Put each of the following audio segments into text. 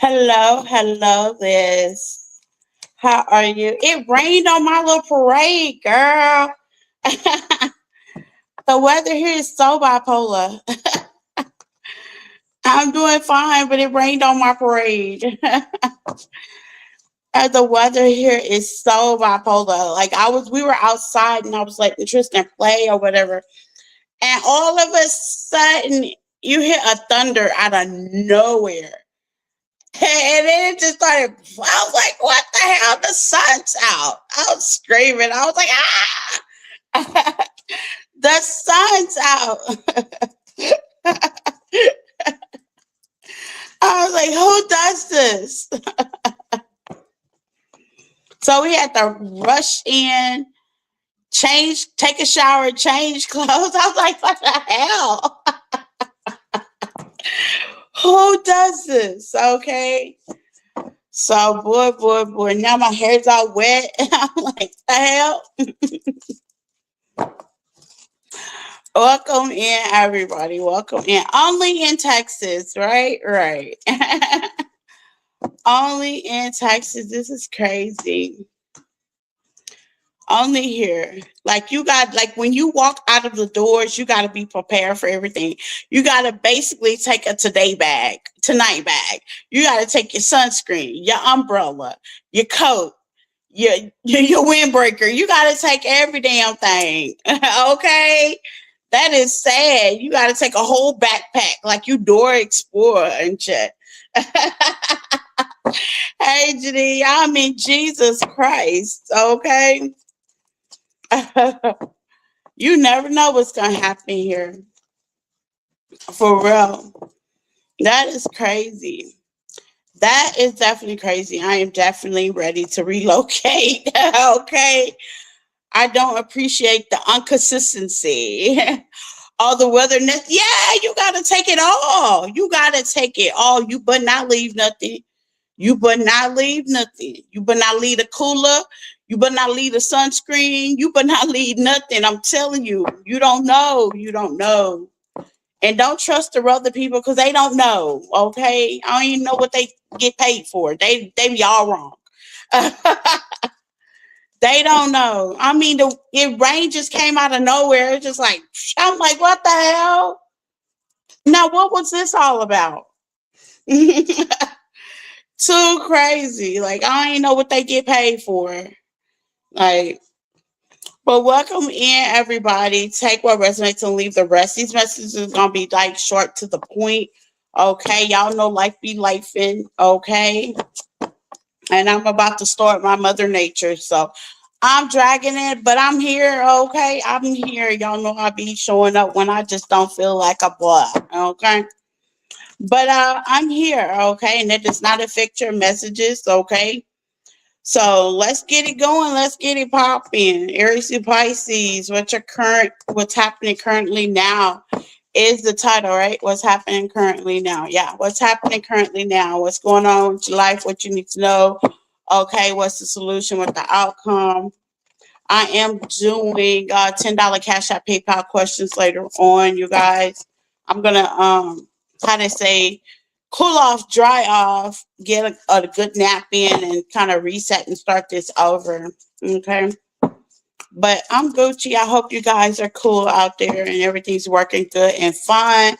Hello, hello, Liz. How are you? It rained on my little parade, girl. The weather here is so bipolar. I'm doing fine, but it rained on my parade. The weather here is so bipolar. We were outside and I was letting Tristan play or whatever, and all of a sudden you hear a thunder out of nowhere. And then it just started. I was like, what the hell? The sun's out. I was screaming. I was like, ah, the sun's out. I was like, who does this? So we had to rush in, change, take a shower, change clothes. I was like, what the hell? Who does this? Okay. So boy, now my hair's all wet. I'm like, the hell? Welcome in, everybody. Welcome in. Only in Texas, right? Right. Only in Texas. This is crazy. Only here. When you walk out of the doors, you gotta be prepared for everything. You gotta basically take a tonight bag. You gotta take your sunscreen, your umbrella, your coat, your windbreaker. You gotta take every damn thing. Okay? That is sad. You gotta take a whole backpack like you Dora Explorer and shit. Hey, Janine, I mean Jesus Christ. Okay. You never know what's gonna happen here. For real. That is crazy. That is definitely crazy. I am definitely ready to relocate. Okay. I don't appreciate the inconsistency. All the weatherness. Yeah, you gotta take it all. You gotta take it all. You but not leave nothing. You but not leave nothing. You but not leave the cooler. You but not leave the sunscreen. You but not leave nothing. I'm telling you, you don't know. You don't know. And don't trust the other people because they don't know. Okay, I don't even know what they get paid for. They be all wrong. They don't know. I mean, the rain just came out of nowhere. It's just like I'm like, what the hell? Now, what was this all about? Too crazy. Like I don't even know what they get paid for. Like, but welcome in everybody. Take what resonates and leave the rest. These messages are gonna be like short to the point. Okay, y'all know life be lifing. Okay, and I'm about to start my mother nature. So I'm dragging it, but I'm here. Okay, I'm here. Y'all know I be showing up when I just don't feel like a blah. Okay. But I'm here, okay, and it does not affect your messages, okay. So let's get it going. Let's get it popping. Aries and Pisces, what's happening currently now is the title, right? What's happening currently now? Yeah, what's happening currently now? What's going on with your life? What you need to know? Okay, what's the solution? What the outcome? I am doing $10 Cash App PayPal questions later on, you guys. I'm gonna how to say cool off, dry off, get a good nap in, and kind of reset and start this over. Okay. But I'm Gucci. I hope you guys are cool out there and everything's working good and fine.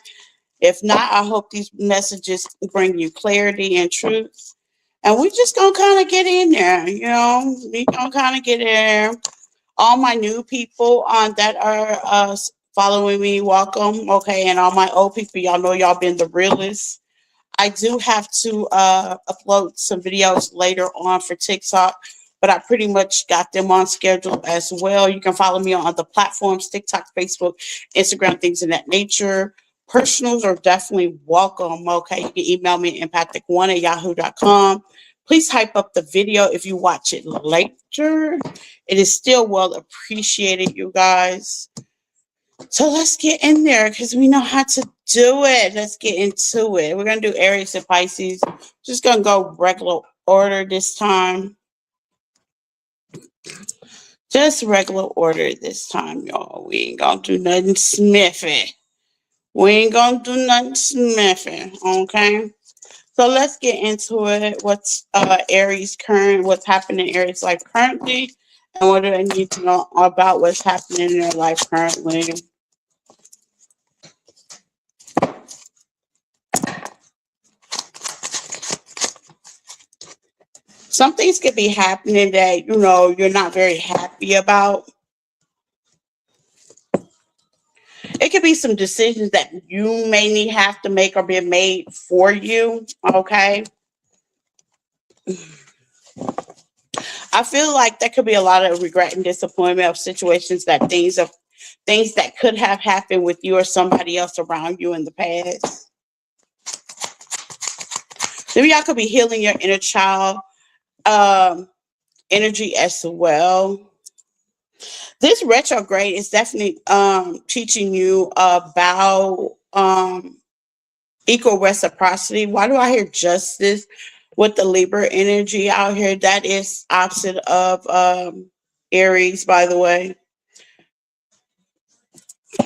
If not, I hope these messages bring you clarity and truth. And we just gonna kind of get in there, we gonna kind of get in there. All my new people that are following me, welcome. Okay, and all my old people, y'all know y'all been the realest. I do have to upload some videos later on for TikTok, but I pretty much got them on schedule as well. You can follow me on other platforms, TikTok, Facebook, Instagram, things of that nature. Personals are definitely welcome. Okay, you can email me at empathic1@yahoo.com. Please hype up the video if you watch it later. It is still well appreciated, you guys. So let's get in there because we know how to do it. Let's get into it. We're going to do Aries and Pisces. Just going to go regular order this time. Just regular order this time, y'all. We ain't going to do nothing smithy. We ain't going to do nothing smithy, okay? So let's get into it. What's Aries current? What's happening in Aries life currently, and what do they need to know about what's happening in their life currently? Some things could be happening that you're not very happy about. It could be some decisions that you may need have to make or be made for you. Okay. I feel like there could be a lot of regret and disappointment of situations that things that could have happened with you or somebody else around you in the past. Maybe y'all could be healing your inner child um, energy as well. This retrograde is definitely teaching you about equal reciprocity. Why do I hear justice with the Libra energy out here? That is opposite of Aries, by the way.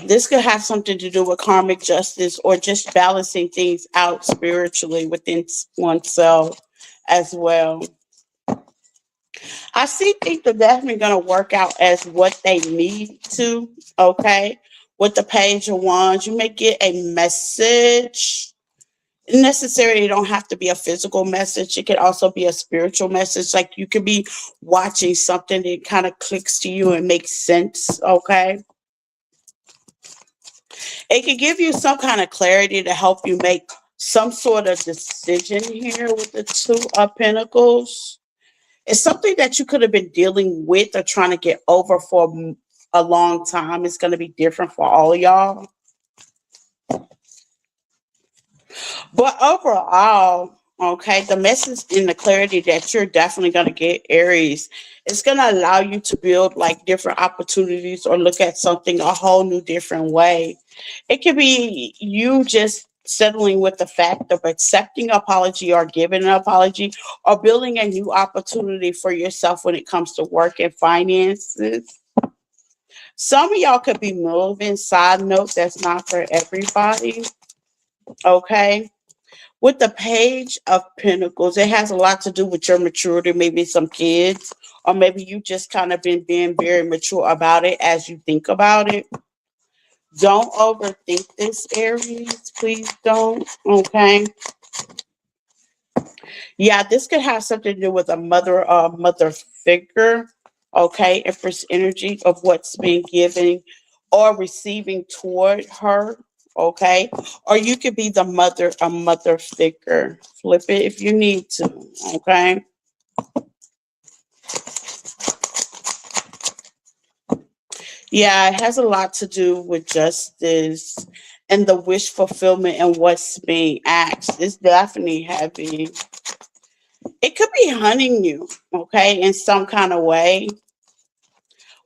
This could have something to do with karmic justice or just balancing things out spiritually within oneself as well. I see things are definitely going to work out as what they need to. Okay. With the Page of Wands, you may get a message. Necessarily, it don't have to be a physical message. It could also be a spiritual message. Like you could be watching something that kind of clicks to you and makes sense. Okay. It could give you some kind of clarity to help you make some sort of decision here with the Two of Pentacles. It's something that you could have been dealing with or trying to get over for a long time. It's going to be different for all of y'all. But overall, okay, the message and the clarity that you're definitely going to get, Aries, it's going to allow you to build like different opportunities or look at something a whole new different way. It could be you just settling with the fact of accepting an apology or giving an apology or building a new opportunity for yourself when it comes to work and finances. Some of y'all could be moving. Side note, that's not for everybody. Okay. With the Page of Pentacles, it has a lot to do with your maturity, maybe some kids, or maybe you just kind of been being very mature about it as you think about it. Don't overthink this, Aries. Please don't. Okay. Yeah, this could have something to do with a mother figure. Okay. Empress energy of what's being given or receiving toward her. Okay. Or you could be a mother figure. Flip it if you need to. Okay. Yeah, it has a lot to do with justice and the wish fulfillment and what's being asked. It's definitely heavy. It could be hunting you, okay, in some kind of way.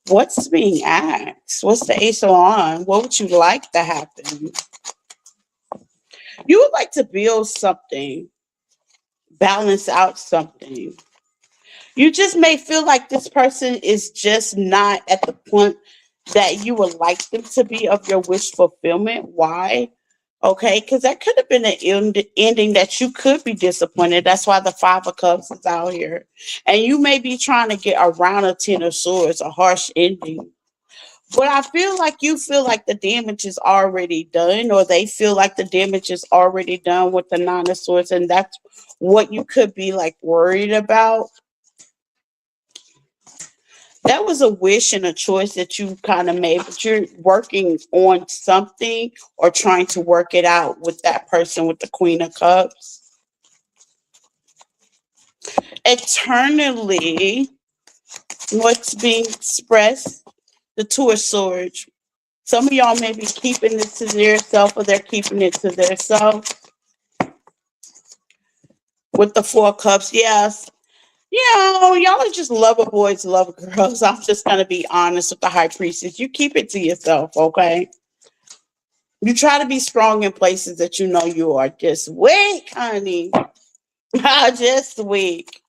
What's being asked? What's the Ace of Wands? What would you like to happen? You would like to build something, balance out something. You just may feel like this person is just not at the point that you would like them to be of your wish fulfillment. Why? Okay, because that could have been an ending that you could be disappointed. That's why the Five of Cups is out here. And you may be trying to get around a Ten of Swords, a harsh ending. But I feel like you feel like the damage is already done, or they feel like the damage is already done with the Nine of Swords, and that's what you could be like worried about. That was a wish and a choice that you kind of made, but you're working on something or trying to work it out with that person with the Queen of Cups. Eternally, what's being expressed, the Two of Swords. Some of y'all may be keeping it to their self or they're keeping it to their self. With the Four of Cups, yes. Y'all are just lover boys, lover girls. I'm just going to be honest with the High Priestess. You keep it to yourself, okay? You try to be strong in places that you know you are just weak, honey. Just weak.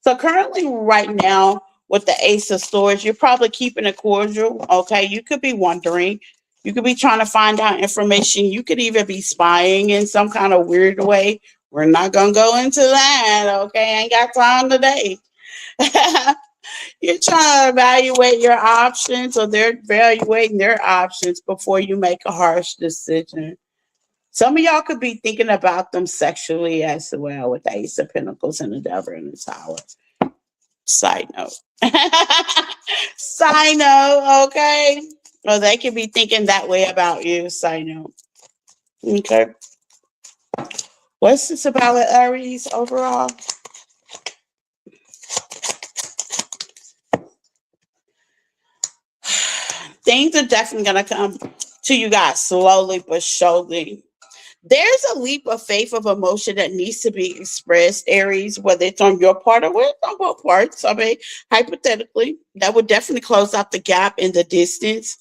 So currently, right now, with the Ace of Swords, you're probably keeping it cordial, okay? You could be wondering, You could be trying to find out information. You could even be spying in some kind of weird way. We're not going to go into that. Okay. Ain't got time today. You're trying to evaluate your options, or they're evaluating their options before you make a harsh decision. Some of y'all could be thinking about them sexually as well with the Ace of Pentacles and the Devil in the Tower. Side note. Side note, okay? Or they could be thinking that way about you. Side note. Okay. What's this about with Aries overall? Things are definitely going to come to you guys slowly but surely. There's a leap of faith of emotion that needs to be expressed, Aries, whether it's on your part or whether it's on both parts. I mean, hypothetically, that would definitely close out the gap in the distance.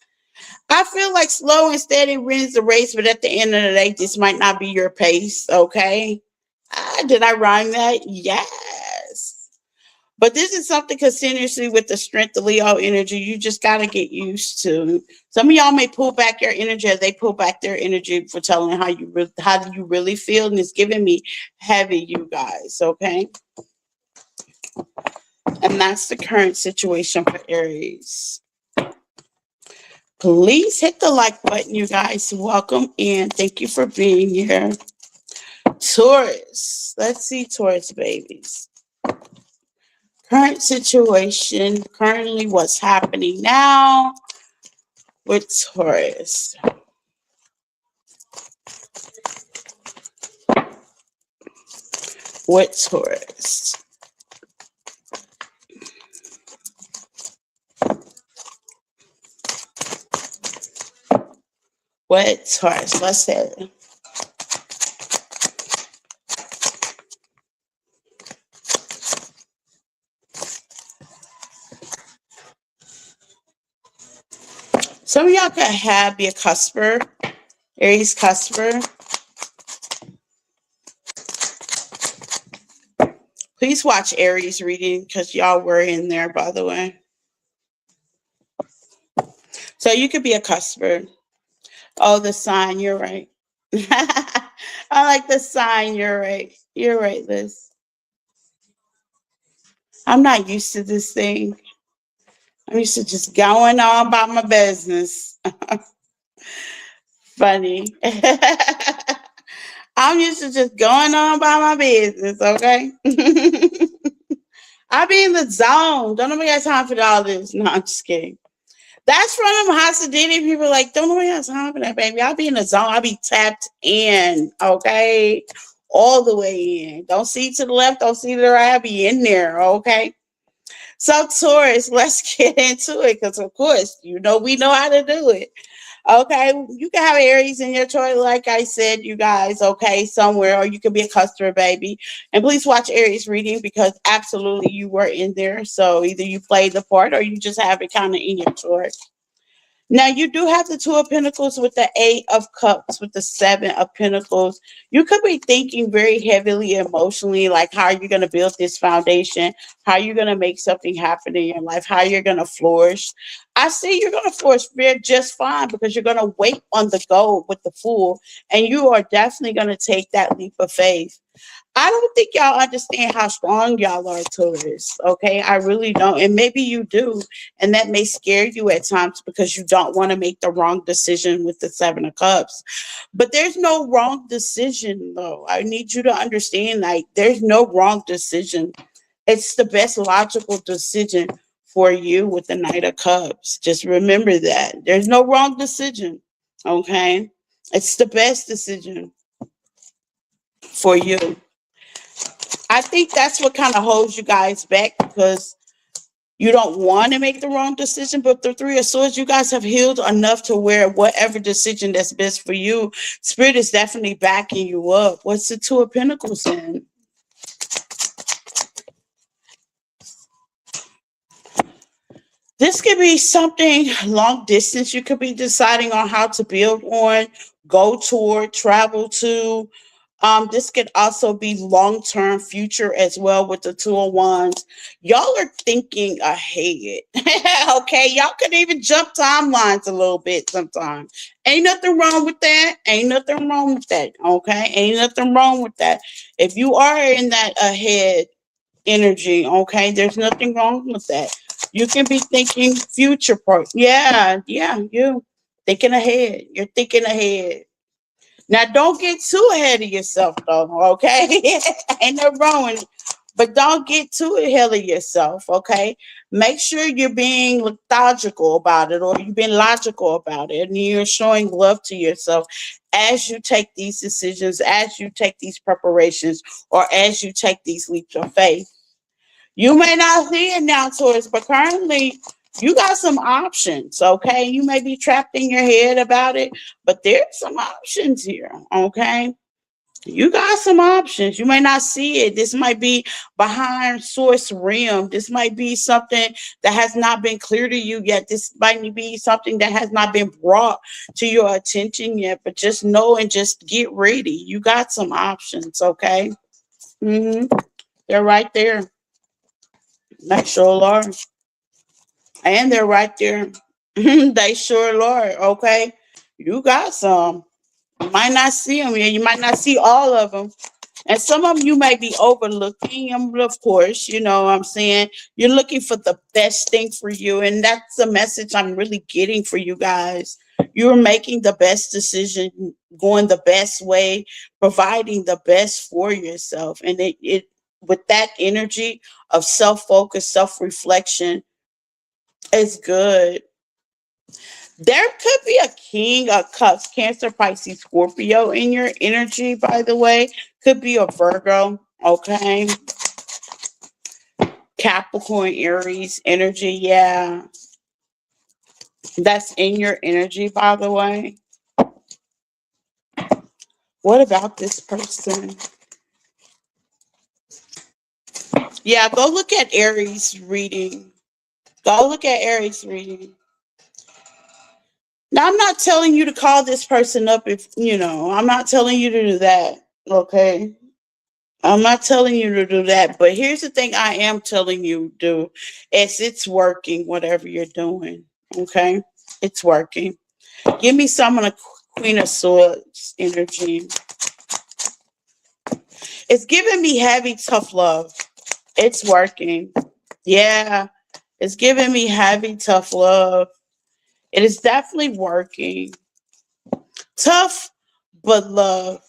I feel like slow and steady wins the race, but at the end of the day, this might not be your pace, okay? Did I rhyme that? Yes. But this is something continuously with the strength of Leo energy you just got to get used to. Some of y'all may pull back your energy as they pull back their energy for telling how do you really feel, and it's giving me heavy, you guys, okay? And that's the current situation for Aries. Please hit the like button, you guys. Welcome in. Thank you for being here. Taurus. Let's see, Taurus babies. Current situation, currently what's happening now with Taurus. With Taurus. With Taurus. Let's say it. Some of y'all could be a cusper, Aries cusper. Please watch Aries reading because y'all were in there, by the way. So you could be a cusper. Oh, the sign, you're right. I like the sign, you're right. You're right, Liz. I'm not used to this thing. I'm used to just going on about my business. Funny. I'm used to just going on about my business, okay? I be in the zone. Don't nobody have time for all this. No, I'm just kidding. That's from them Hasidini people like, don't nobody have time for that, baby. I'll be in the zone. I'll be tapped in, okay? All the way in. Don't see to the left, don't see to the right. I'll be in there, okay? So, Taurus, let's get into it because, of course, we know how to do it. Okay, you can have Aries in your chart, like I said, you guys, okay, somewhere, or you could be a customer, baby. And please watch Aries reading because absolutely you were in there. So either you played the part or you just have it kind of in your chart. Now, you do have the Two of Pentacles with the Eight of Cups, with the Seven of Pentacles. You could be thinking very heavily emotionally, like how are you going to build this foundation? How you're going to make something happen in your life? How you're going to flourish? I see you're going to flourish just fine because you're going to wait on the goal with the Fool, and you are definitely going to take that leap of faith. I don't think y'all understand how strong y'all are, Taurus. Okay, I really don't. And maybe you do. And that may scare you at times because you don't want to make the wrong decision with the Seven of Cups. But there's no wrong decision, though. I need you to understand, like, there's no wrong decision. It's the best logical decision for you with the Knight of Cups. Just remember that. There's no wrong decision. Okay, it's the best decision for you. I think that's what kind of holds you guys back because you don't want to make the wrong decision. But the Three of Swords, you guys have healed enough to where whatever decision that's best for you, Spirit is definitely backing you up. What's the Two of Pentacles in? This could be something long distance. You could be deciding on how to build on, go toward, travel to. This could also be long-term future as well with the two of wands. Y'all are thinking ahead. Okay, y'all could even jump timelines a little bit sometimes. Ain't nothing wrong with that. Ain't nothing wrong with that. Okay, ain't nothing wrong with that. If you are in that ahead energy, okay, there's nothing wrong with that. You can be thinking future pro. Yeah, yeah, you thinking ahead. You're thinking ahead. Now, don't get too ahead of yourself, though. Okay, ain't no wrong with it. But don't get too ahead of yourself. Okay, make sure you're being logical about it, or you've been logical about it, and you're showing love to yourself as you take these decisions, as you take these preparations, or as you take these leaps of faith. You may not see it now, Taurus, but currently you got some options, okay? You may be trapped in your head about it, but there's some options here, okay? You got some options. You may not see it. This might be behind source realm. This might be something that has not been clear to you yet. This might be something that has not been brought to your attention yet, but just know and just get ready. You got some options, okay? They're right there. They sure are. And they're right there. They sure are. Okay. You got some. You might not see them. Yeah, you might not see all of them. And some of them you may be overlooking them, of course. You know what I'm saying? You're looking for the best thing for you. And that's the message I'm really getting for you guys. You're making the best decision, going the best way, providing the best for yourself. And it with that energy of self-focus, self-reflection, it's good. There could be a King of Cups, Cancer, Pisces, Scorpio in your energy, by the way. Could be a Virgo, okay? Capricorn, Aries energy, yeah. That's in your energy, by the way. What about this person? Yeah, go look at Aries reading. Go look at Aries reading. Now, I'm not telling you to call this person up if, I'm not telling you to do that, okay? I'm not telling you to do that, but here's the thing I am telling you to do is it's working, whatever you're doing, okay? It's working. Give me some of the Queen of Swords energy. It's giving me heavy, tough love. It's working. Yeah, it's giving me heavy, tough love. It is definitely working. Tough, but love.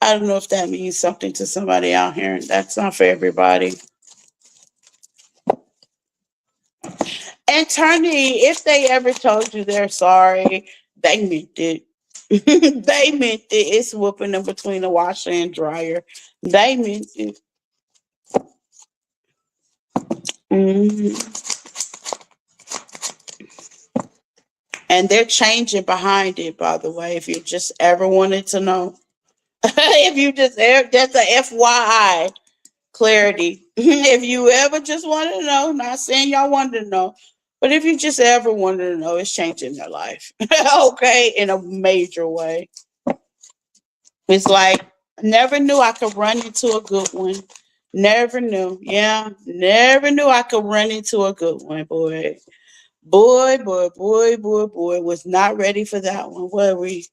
I don't know if that means something to somebody out here. That's not for everybody. Eternity, if they ever told you they're sorry, they meant it. They meant it. It's whooping them between the washer and dryer. They meant it. Mhm. And they're changing behind it, by the way, if you just ever wanted to know. If you just ever, that's a FYI clarity. If you ever just wanted to know, not saying y'all wanted to know, but if you just ever wanted to know, it's changing their life. Okay, in a major way. It's like, never knew I could run into a good one. Never knew. Yeah, never knew I could run into a good one, boy. Boy, was not ready for that one, were we?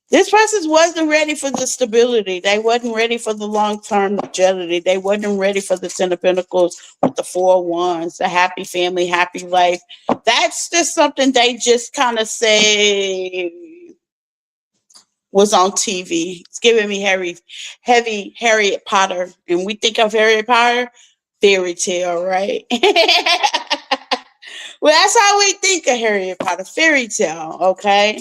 This person wasn't ready for the stability. They wasn't ready for the long-term longevity. They wasn't ready for the Ten of Pentacles with the Four of Wands, the happy family, happy life. That's just something they just kind of say was on TV. It's giving me heavy Harry Potter. And we think of Harry Potter, fairy tale, right? Well, that's how we think of Harry Potter, fairy tale, okay?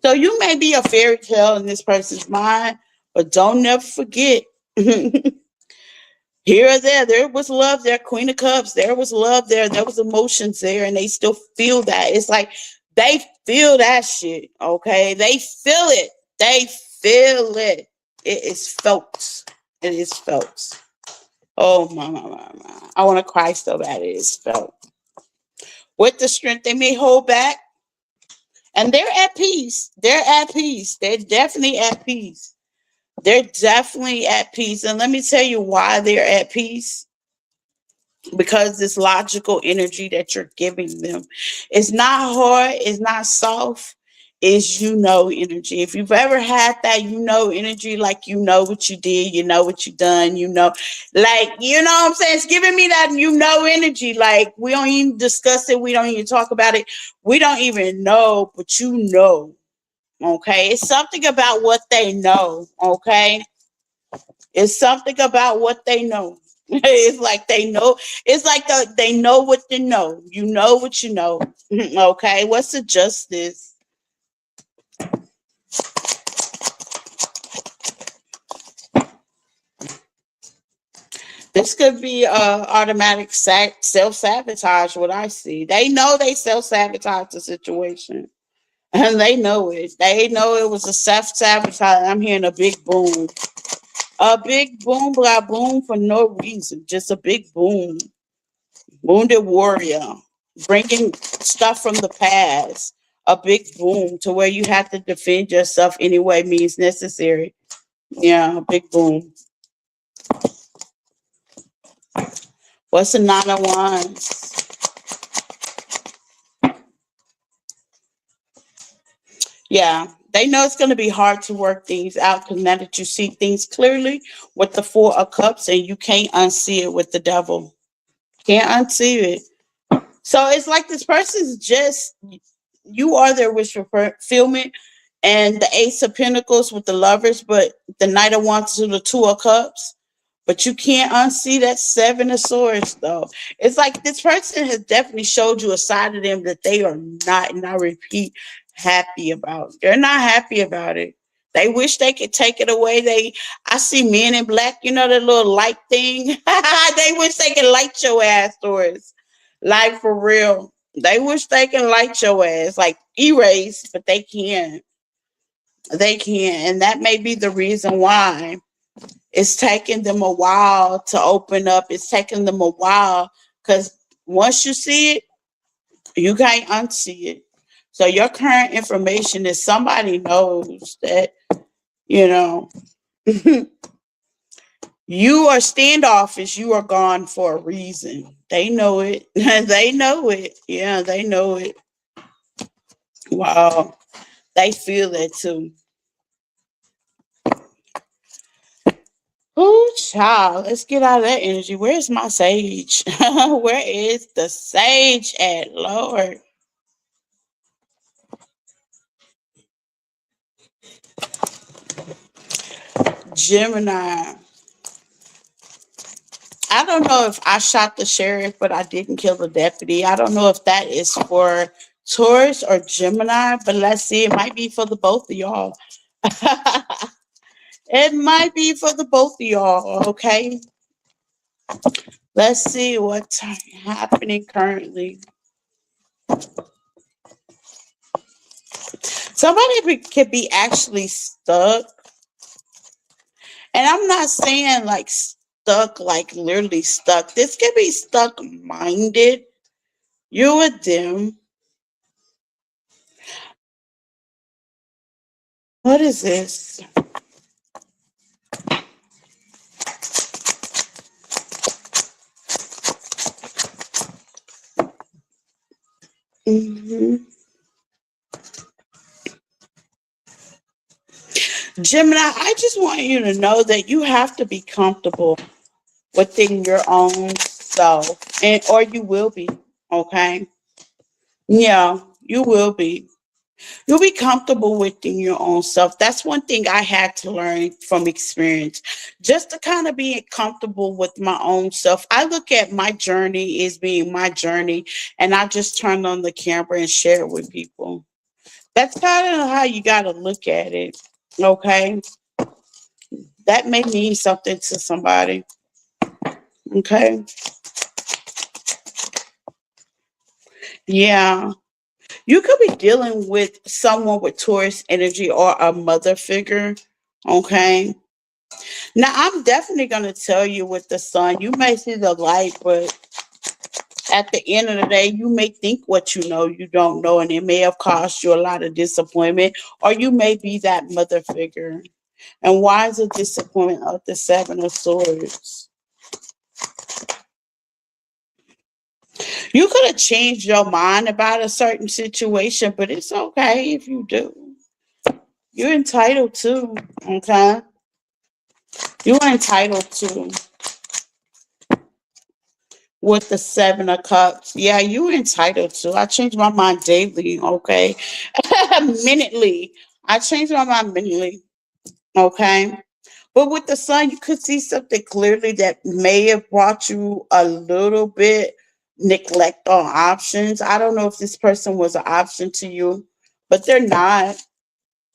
So you may be a fairy tale in this person's mind, but don't never forget. Here or there was love there, Queen of Cups. There was love there was emotions there, and they still feel that. It's like they feel that shit, okay? They feel it. They feel it. It is felt. It is felt. Oh, my. I want to cry so bad. It is felt. With the strength they may hold back, and they're at peace. They're at peace. They're definitely at peace. They're definitely at peace. And let me tell you why they're at peace. Because this logical energy that you're giving them, it's not hard, it's not soft, it's energy. If you've ever had that energy, like you know what you did, you know what you done, like what I'm saying, it's giving me that energy. Like we don't even discuss it, we don't even talk about it, we don't even know, but okay, it's something about what they know. Okay, it's something about what they know. It's like they know. It's like they know what they know. You know what you know. Okay, what's the justice? This could be automatic self sabotage. What I see, they know they self sabotage the situation, and they know it. They know it was a self sabotage. I'm hearing a big boom, blah boom for no reason, just a big boom. Wounded warrior, bringing stuff from the past, a big boom to where you have to defend yourself any way means necessary. Yeah, a big boom. What's the nine of wands? Yeah, they know it's going to be hard to work things out because now that you see things clearly with the four of cups and you can't unsee it with the devil. Can't unsee it. So it's like this person's just, you are their wish fulfillment, and the Ace of Pentacles with the lovers, but the Knight of Wands to the Two of Cups. But you can't unsee that Seven of Swords, though. It's like this person has definitely showed you a side of them that they are not, and I repeat, happy about. They're not happy about it. They wish they could take it away. I see Men in Black, that little light thing. They wish they could light your ass, Taurus. Like for real. They wish they can light your ass, like erase, but they can't. They can't. And that may be the reason why it's taking them a while to open up. It's taking them a while because once you see it, you can't unsee it. So your current information is somebody knows that, you know, you are standoffish, you are gone for a reason. They know it. They know it. Yeah, they know it. Wow. They feel it too. Oh, child, let's get out of that energy. Where's my sage? Where is the sage at, Lord? Gemini. I don't know if I shot the sheriff, but I didn't kill the deputy. I don't know if that is for Taurus or Gemini, but let's see. It might be for the both of y'all. It might be for the both of y'all, okay? Let's see what's happening currently. Somebody could be actually stuck. And I'm not saying like stuck, like literally stuck. This could be stuck minded. You with them. What is this? Mm-hmm. Gemini, I just want you to know that you have to be comfortable within your own self, and or you will be, okay? Yeah, you will be. You'll be comfortable within your own self. That's one thing I had to learn from experience. Just to kind of be comfortable with my own self. I look at my journey as being my journey, and I just turn on the camera and share it with people. That's kind of how you got to look at it. Okay. That may mean something to somebody. Okay. Yeah. You could be dealing with someone with Taurus energy or a mother figure. Okay. Now, I'm definitely going to tell you with the sun, you may see the light, but at the end of the day, you may think what you know, you don't know, and it may have caused you a lot of disappointment, or you may be that mother figure. And why is it disappointment of the Seven of Swords? You could have changed your mind about a certain situation, but it's okay if you do. You're entitled to, okay? You're entitled to with the Seven of Cups. Yeah, you're entitled to. I change my mind daily, okay? Minutely. I change my mind minutely, okay? But with the Sun, you could see something clearly that may have brought you a little bit neglect on options. I don't know if this person was an option to you, but they're not.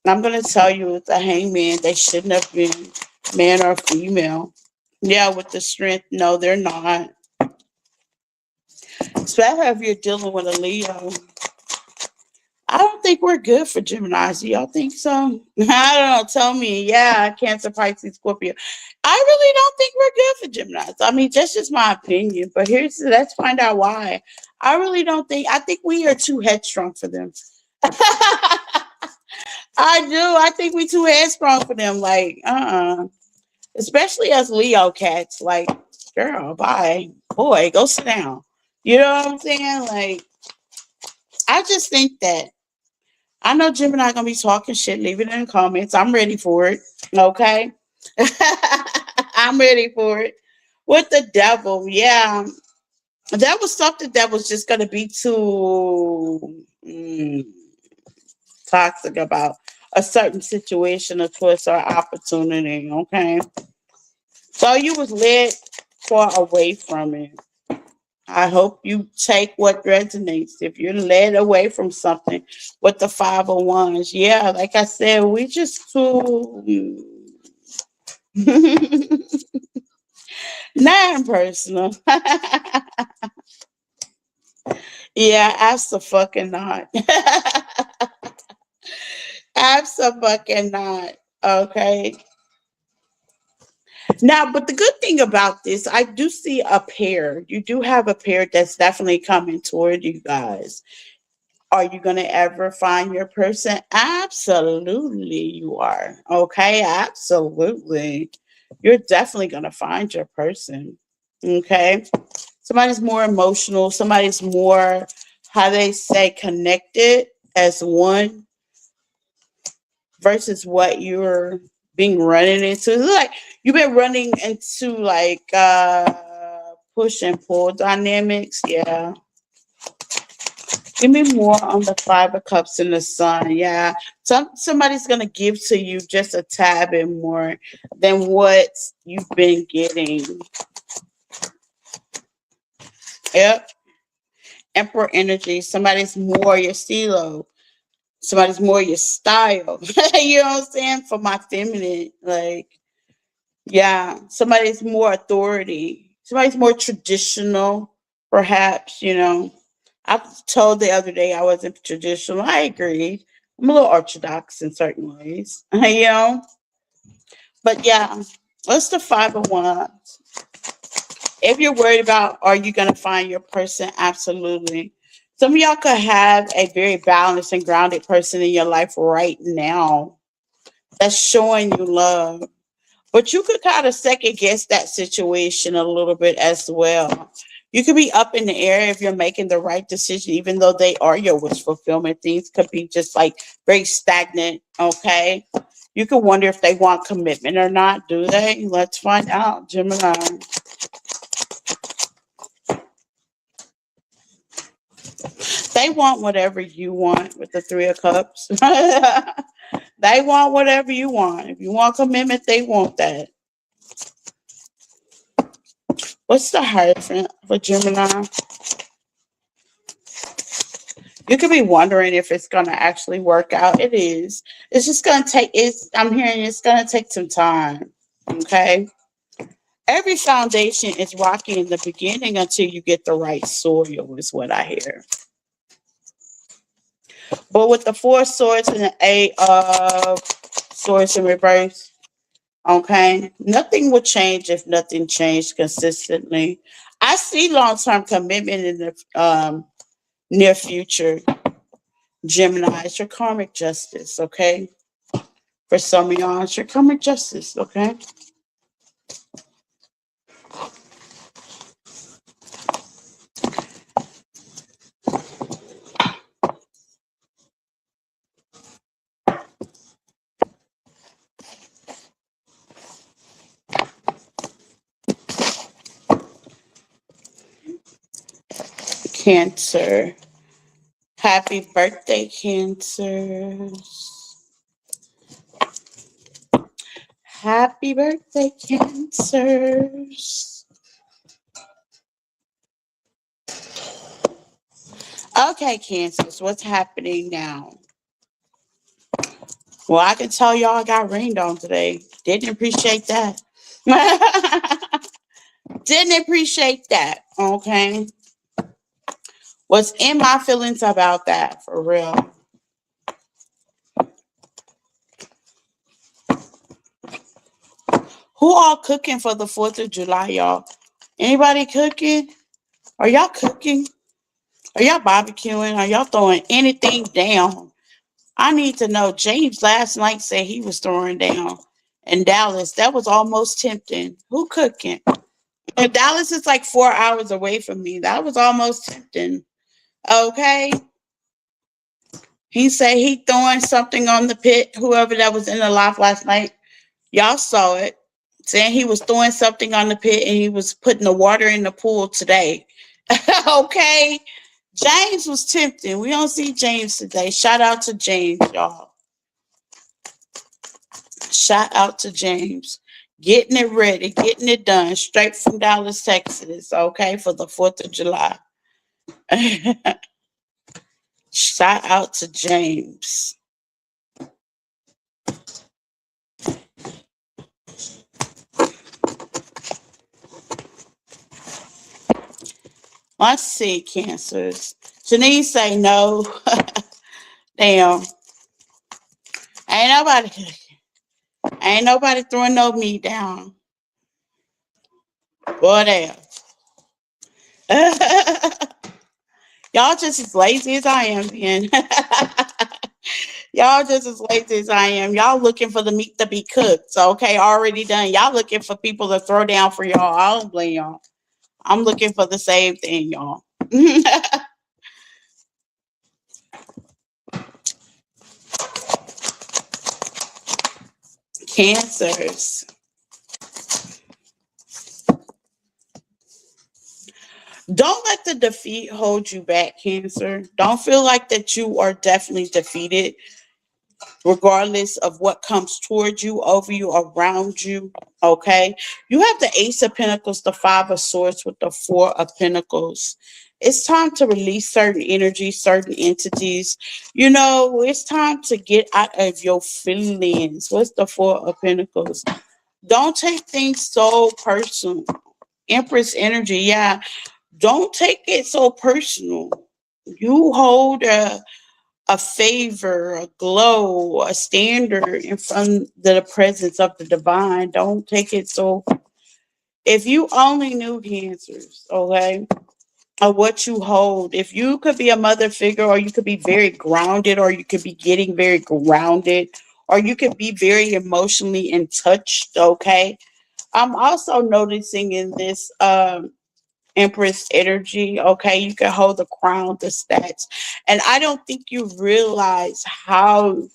I'm going to tell you, with the Hangman, they shouldn't have been man or female. Yeah, with the Strength, no, they're not. Especially if you're dealing with a Leo. I don't think we're good for Geminis. Do y'all think so? I don't know. Tell me. Yeah, Cancer, Pisces, Scorpio. I really don't think we're good for Geminis. I mean, that's just my opinion. But let's find out why. I really don't think. I think we are too headstrong for them. I do. I think we too headstrong for them. Like, especially as Leo cats. Like, girl, bye, boy, go sit down. You know what I'm saying? Like, I just think that. I know Gemini gonna be talking shit. Leave it in the comments. I'm ready for it. Okay. I'm ready for it. With the devil, yeah. That was something that was just gonna be too toxic about a certain situation, a twist, or opportunity. Okay. So you was led far away from it. I hope you take what resonates. If you're led away from something with the 501s, yeah, like I said, we just too non personal. Yeah, absolutely not. Absolutely not. Okay. Now, but the good thing about this, I do see a pair. You do have a pair that's definitely coming toward you guys. Are you going to ever find your person? Absolutely, you are. Okay, absolutely. You're definitely going to find your person. Okay. Somebody's more emotional, somebody's more, how they say, connected as one versus what you're being running into. It's like you've been running into like push and pull dynamics. Yeah. Give me more on the 5 of Cups and the Sun. Yeah. Somebody's gonna give to you just a tad bit more than what you've been getting. Yep. Emperor energy. Somebody's more your stilo. Somebody's more your style. You know what I'm saying? For my feminine, like, yeah, somebody's more authority. Somebody's more traditional, perhaps, you know. I was told the other day I wasn't traditional. I agreed. I'm a little orthodox in certain ways, you know. But yeah, what's the 5 of Wands? If you're worried about are you going to find your person, absolutely. Some of y'all could have a very balanced and grounded person in your life right now that's showing you love. But you could kind of second guess that situation a little bit as well. You could be up in the air if you're making the right decision, even though they are your wish fulfillment. Things could be just like very stagnant. Okay. You could wonder if they want commitment or not. Do they? Let's find out, Gemini. They want whatever you want with the 3 of Cups. They want whatever you want. If you want commitment, they want that. What's the Hierophant for Gemini? You could be wondering if it's going to actually work out. It is. It's just going to take, I'm hearing it's going to take some time. Okay. Every foundation is rocky in the beginning until you get the right soil, is what I hear. But with the 4 of Swords and the 8 of Swords in reverse, okay, nothing will change if nothing changed consistently. I see long-term commitment in the near future. Gemini, it's your karmic justice, okay? For some of y'all, it's your coming justice, okay? Cancer. Happy birthday, Cancers. Happy birthday, Cancers. Okay, Cancers, what's happening now? Well, I can tell y'all I got rained on today. Didn't appreciate that. Didn't appreciate that. Okay. What's in my feelings about that for real? Who all cooking for the 4th of July, y'all? Anybody cooking? Are y'all cooking? Are y'all barbecuing? Are y'all throwing anything down? I need to know. James last night said he was throwing down in Dallas. That was almost tempting. Who cooking? And Dallas is like 4 hours away from me. That was almost tempting. Okay. He said he throwing something on the pit. Whoever that was in the live last night, y'all saw it. Saying he was throwing something on the pit and he was putting the water in the pool today. Okay. James was tempting. We don't see James today. Shout out to James, y'all. Shout out to James. Getting it ready, getting it done straight from Dallas, Texas. Okay, for the 4th of July. Shout out to James. Let's see, Cancers. Janine say no. Damn. Ain't nobody ain't nobody throwing no meat down. Boy damn. Y'all just as lazy as I am, man. Y'all just as lazy as I am. Y'all looking for the meat to be cooked. So okay, already done. Y'all looking for people to throw down for y'all. I don't blame y'all. I'm looking for the same thing, y'all. Cancers. Don't let the defeat hold you back, Cancer. Don't feel like that you are definitely defeated, regardless of what comes towards you, over you, around you. Okay. You have the Ace of Pentacles, the Five of Swords with the Four of Pentacles. It's time to release certain energies, certain entities. You know, it's time to get out of your feelings. What's the Four of Pentacles? Don't take things so personal. Empress energy, yeah. Don't take it so personal. You hold a favor, a glow, a standard in front of the presence of the divine. Don't take it so. If you only knew, Cancers, okay, of what you hold, if you could be a mother figure, or you could be very grounded, or you could be getting very grounded, or you could be very emotionally in touch, okay. I'm also noticing in this Empress energy. Okay, you can hold the crown, the stats, and I don't think you realize how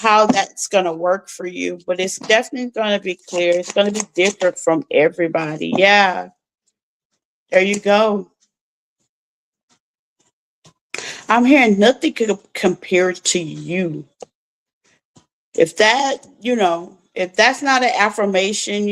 that's gonna work for you. But it's definitely gonna be clear. It's gonna be different from everybody. Yeah, there you go. I'm hearing nothing could compare to you. If that, if that's not an affirmation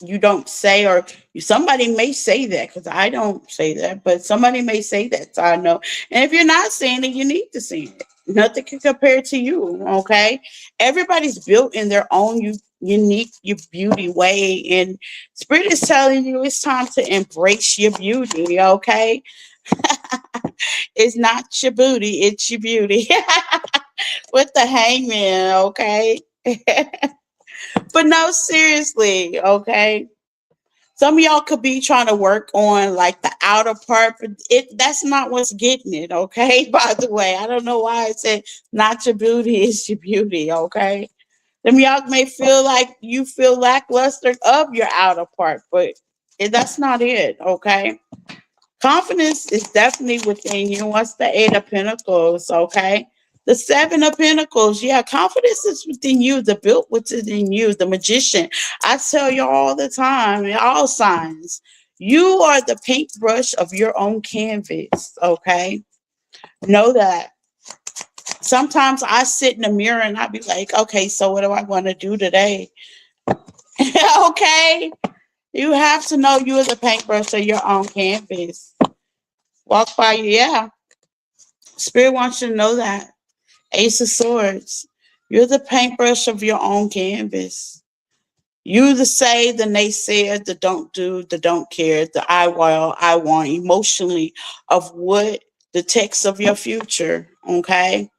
you don't say, or somebody may say that, because I don't say that, but somebody may say that, so I know. And if you're not saying it, you need to say it. Nothing can compare to you. Okay, everybody's built in their own unique your beauty way, and spirit is telling you it's time to embrace your beauty. Okay, it's not your booty, it's your beauty. With the hangman. Okay. But no, seriously, okay. Some of y'all could be trying to work on like the outer part, but that's not what's getting it, okay? By the way, I don't know why I said not your beauty, it's your beauty, okay? Them y'all may feel like you feel lackluster of your outer part, but that's not it, okay? Confidence is definitely within you. What's the Eight of Pentacles, okay? The Seven of Pentacles, yeah, confidence is within you, the built within you, the magician. I tell you all the time, in all signs, you are the paintbrush of your own canvas, okay? Know that. Sometimes I sit in the mirror and I be like, okay, so what do I want to do today? Okay? You have to know you are the paintbrush of your own canvas. Walk by you, yeah. Spirit wants you to know that. Ace of Swords. You're the paintbrush of your own canvas. You the say, the naysayer, the don't do, the don't care, the I will, I want emotionally of what the text of your future. Okay.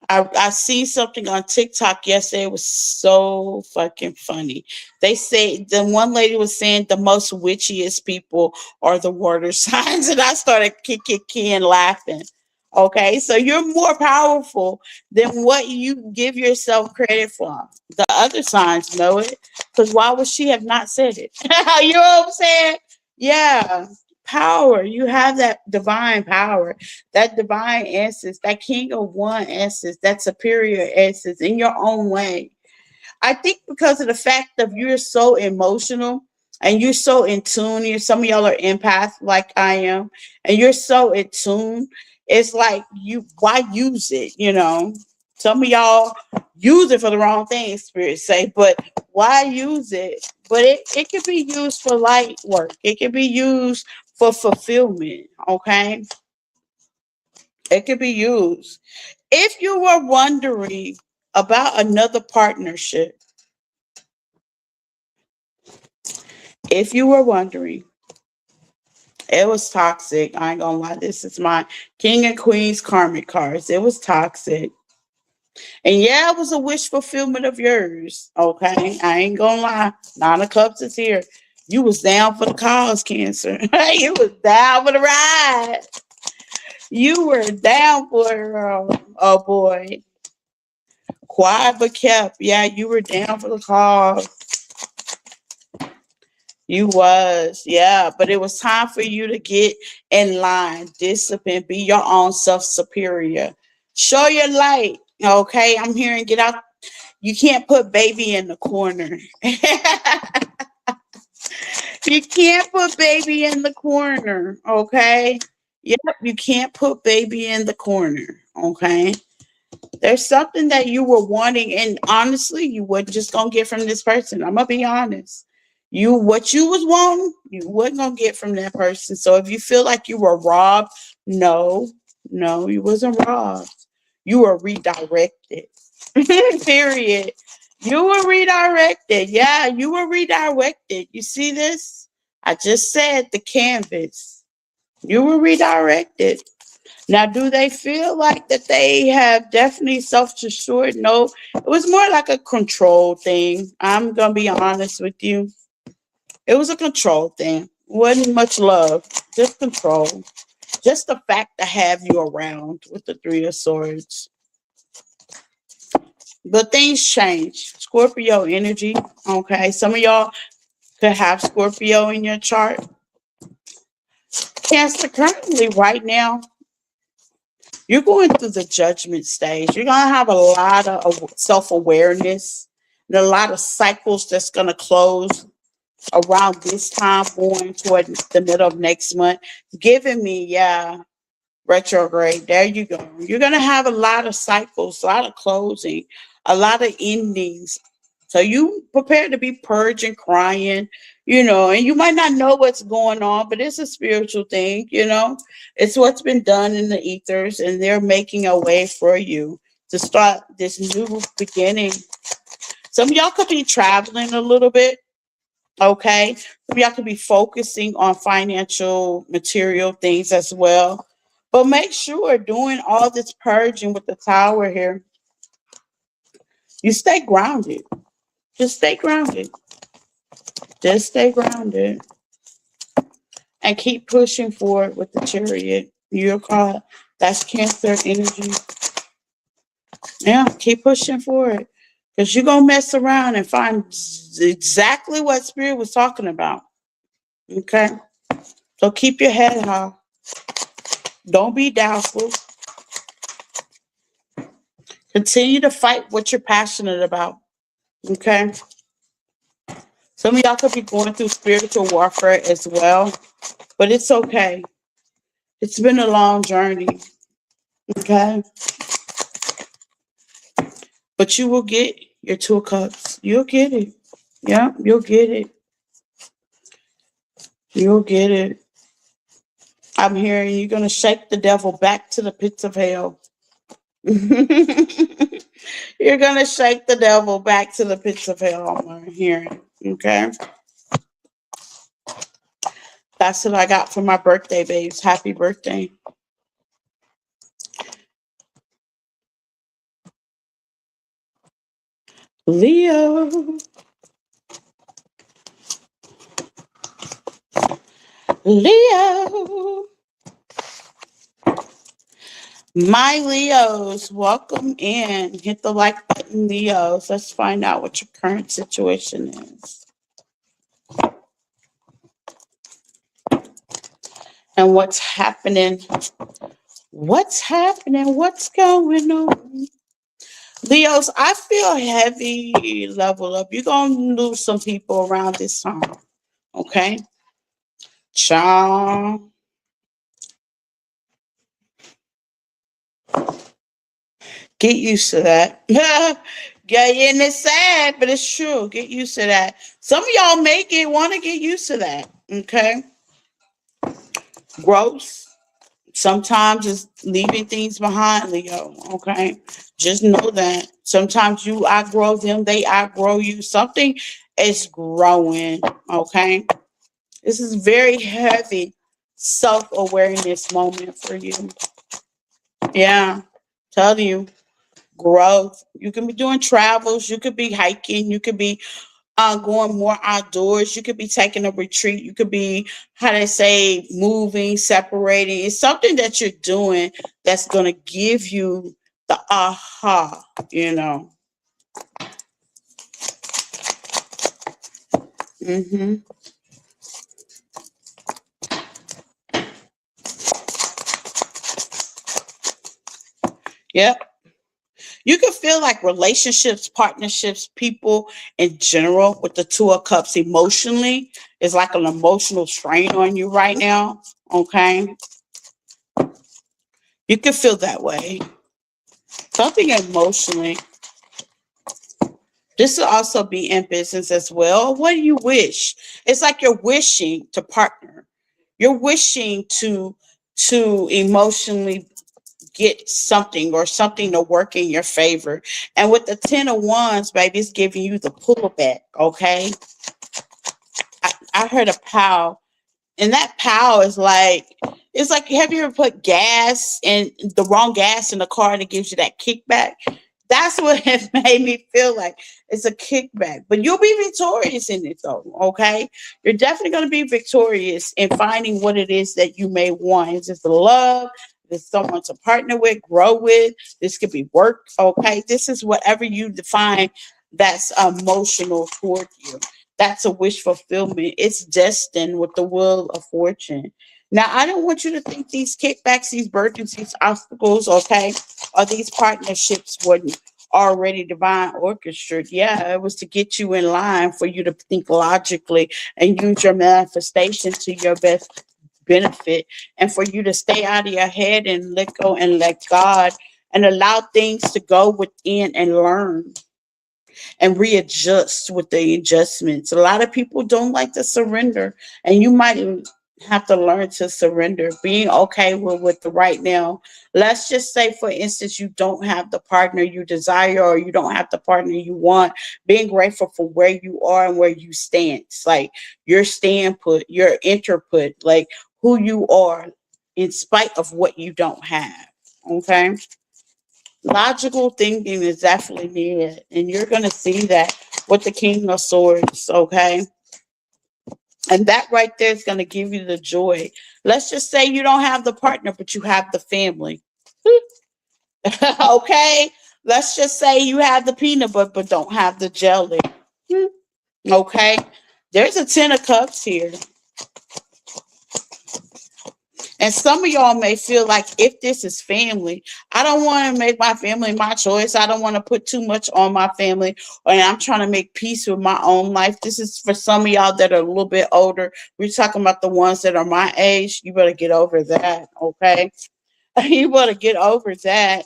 I seen something on TikTok yesterday. It was so fucking funny. They say the one lady was saying the most witchiest people are the water signs, and I started kicking laughing. Okay, so you're more powerful than what you give yourself credit for. The other signs know it, because why would she have not said it? You know what I'm saying? Yeah, power. You have that divine power, that divine essence, that king of one essence, that superior essence in your own way. I think because of the fact that you're so emotional and you're so in tune, some of y'all are empaths like I am, and you're so in tune. It's like why use it? Some of y'all use it for the wrong thing, spirit say, but why use it? But it can be used for light work. It can be used for fulfillment. Okay, it can be used. If you were wondering about another partnership, if you were wondering, it was toxic. I ain't gonna lie. This is my King and Queen's karmic cards. It was toxic. And yeah, it was a wish fulfillment of yours. Okay. I ain't gonna lie. Nine of Cups is here. You was down for the cause, Cancer. You was down for the ride. You were down for it, oh boy. Quiet but kept. Yeah, you were down for the cause. You was, yeah, but it was time for you to get in line, discipline, be your own self superior. Show your light. Okay, I'm here and get out. You can't put baby in the corner. You can't put baby in the corner. Okay. Yep, you can't put baby in the corner. Okay. There's something that you were wanting, and honestly, you were just gonna get from this person. I'm gonna be honest. What you was wanting, you wasn't gonna get from that person. So if you feel like you were robbed, no, no, you wasn't robbed. You were redirected. Period. You were redirected. Yeah, you were redirected. You see this? I just said the canvas. You were redirected. Now, do they feel like that they have definitely self-assured? No, it was more like a control thing. I'm going to be honest with you. It was a control thing. Wasn't much love, just control. Just the fact to have you around with the Three of Swords. But things change. Scorpio energy. Okay. Some of y'all could have Scorpio in your chart. Cancer, currently, right now, you're going through the judgment stage. You're going to have a lot of self-awareness and a lot of cycles that's going to close around this time, going toward the middle of next month. Giving me, yeah, retrograde. There you go. You're going to have a lot of cycles, a lot of closing, a lot of endings. So you prepare to be purging, crying, and you might not know what's going on, but it's a spiritual thing, It's what's been done in the ethers, and they're making a way for you to start this new beginning. Some of y'all could be traveling a little bit, okay? Some of y'all could be focusing on financial, material things as well. But make sure doing all this purging with the Tower here, you stay grounded. Just stay grounded. Just stay grounded. And keep pushing forward with the Chariot. You're called. That's Cancer energy. Yeah, keep pushing forward. Because you're going to mess around and find exactly what Spirit was talking about. Okay? So keep your head high. Don't be doubtful. Continue to fight what you're passionate about. Okay? Some of y'all could be going through spiritual warfare as well, but it's okay. It's been a long journey. Okay? But you will get your 2 cups. You'll get it. Yeah, you'll get it. You'll get it. I'm hearing you're going to shake the devil back to the pits of hell. You're going to shake the devil back to the pits of hell. I'm hearing. Okay? That's what I got for my birthday, babes. Happy birthday. Leo. Leo. My Leos, welcome in. Hit the like button, Leos. Let's find out what your current situation is. And what's happening. What's happening? What's going on? Leos, I feel heavy level up. You're going to lose some people around this time. Okay? Ciao. Get used to that. Yeah, and it's sad, but it's true. Get used to that. Some of y'all want to get used to that. Okay? Growth. Sometimes it's leaving things behind, Leo. Okay? Just know that. Sometimes you outgrow them, they outgrow you. Something is growing. Okay? This is very heavy self-awareness moment for you. Yeah. Tell you. Growth. You can be doing travels. You could be hiking. You could be going more outdoors. You could be taking a retreat. You could be, how they say, moving, separating. It's something that you're doing that's going to give you the aha, you know. Mm-hmm. Yep. You can feel like relationships, partnerships, people in general with the 2 of Cups emotionally is like an emotional strain on you right now. Okay. You can feel that way. Something emotionally. This will also be in business as well. What do you wish? It's like you're wishing to partner. You're wishing to emotionally get something or something to work in your favor. And with the 10 of Wands, baby, it's giving you the pullback, okay? I heard a pow, and that pow is like, it's like, have you ever put gas and the wrong gas in the car and it gives you that kickback? That's what it made me feel like. It's a kickback. But you'll be victorious in it though, okay? You're definitely going to be victorious in finding what it is that you may want. Is this love? Is this someone to partner with, grow with? This could be work, okay? This is whatever you define that's emotional toward you. That's a wish fulfillment. It's destined with the will of fortune. Now, I don't want you to think these kickbacks, these burdens, these obstacles, okay, or these partnerships were already divine orchestrated. Yeah, it was to get you in line for you to think logically and use your manifestation to your best benefit, and for you to stay out of your head and let go and let God and allow things to go within and learn and readjust with the adjustments. A lot of people don't like to surrender, and you might have to learn to surrender, being okay with the right now. Let's just say, for instance, you don't have the partner you desire, or you don't have the partner you want. Being grateful for where you are and where you stand. It's like your stand put, your interput, like who you are in spite of what you don't have. Okay. Logical thinking is definitely needed, and you're going to see that with the King of Swords, okay? And that right there is going to give you the joy. Let's just say you don't have the partner, but you have the family. Okay? Let's just say you have the peanut butter but don't have the jelly. Hmm, okay. There's a 10 of cups here. And some of y'all may feel like if this is family, I don't want to make my family my choice. I don't want to put too much on my family. And I'm trying to make peace with my own life. This is for some of y'all that are a little bit older. We're talking about the ones that are my age. You better get over that, okay? You better get over that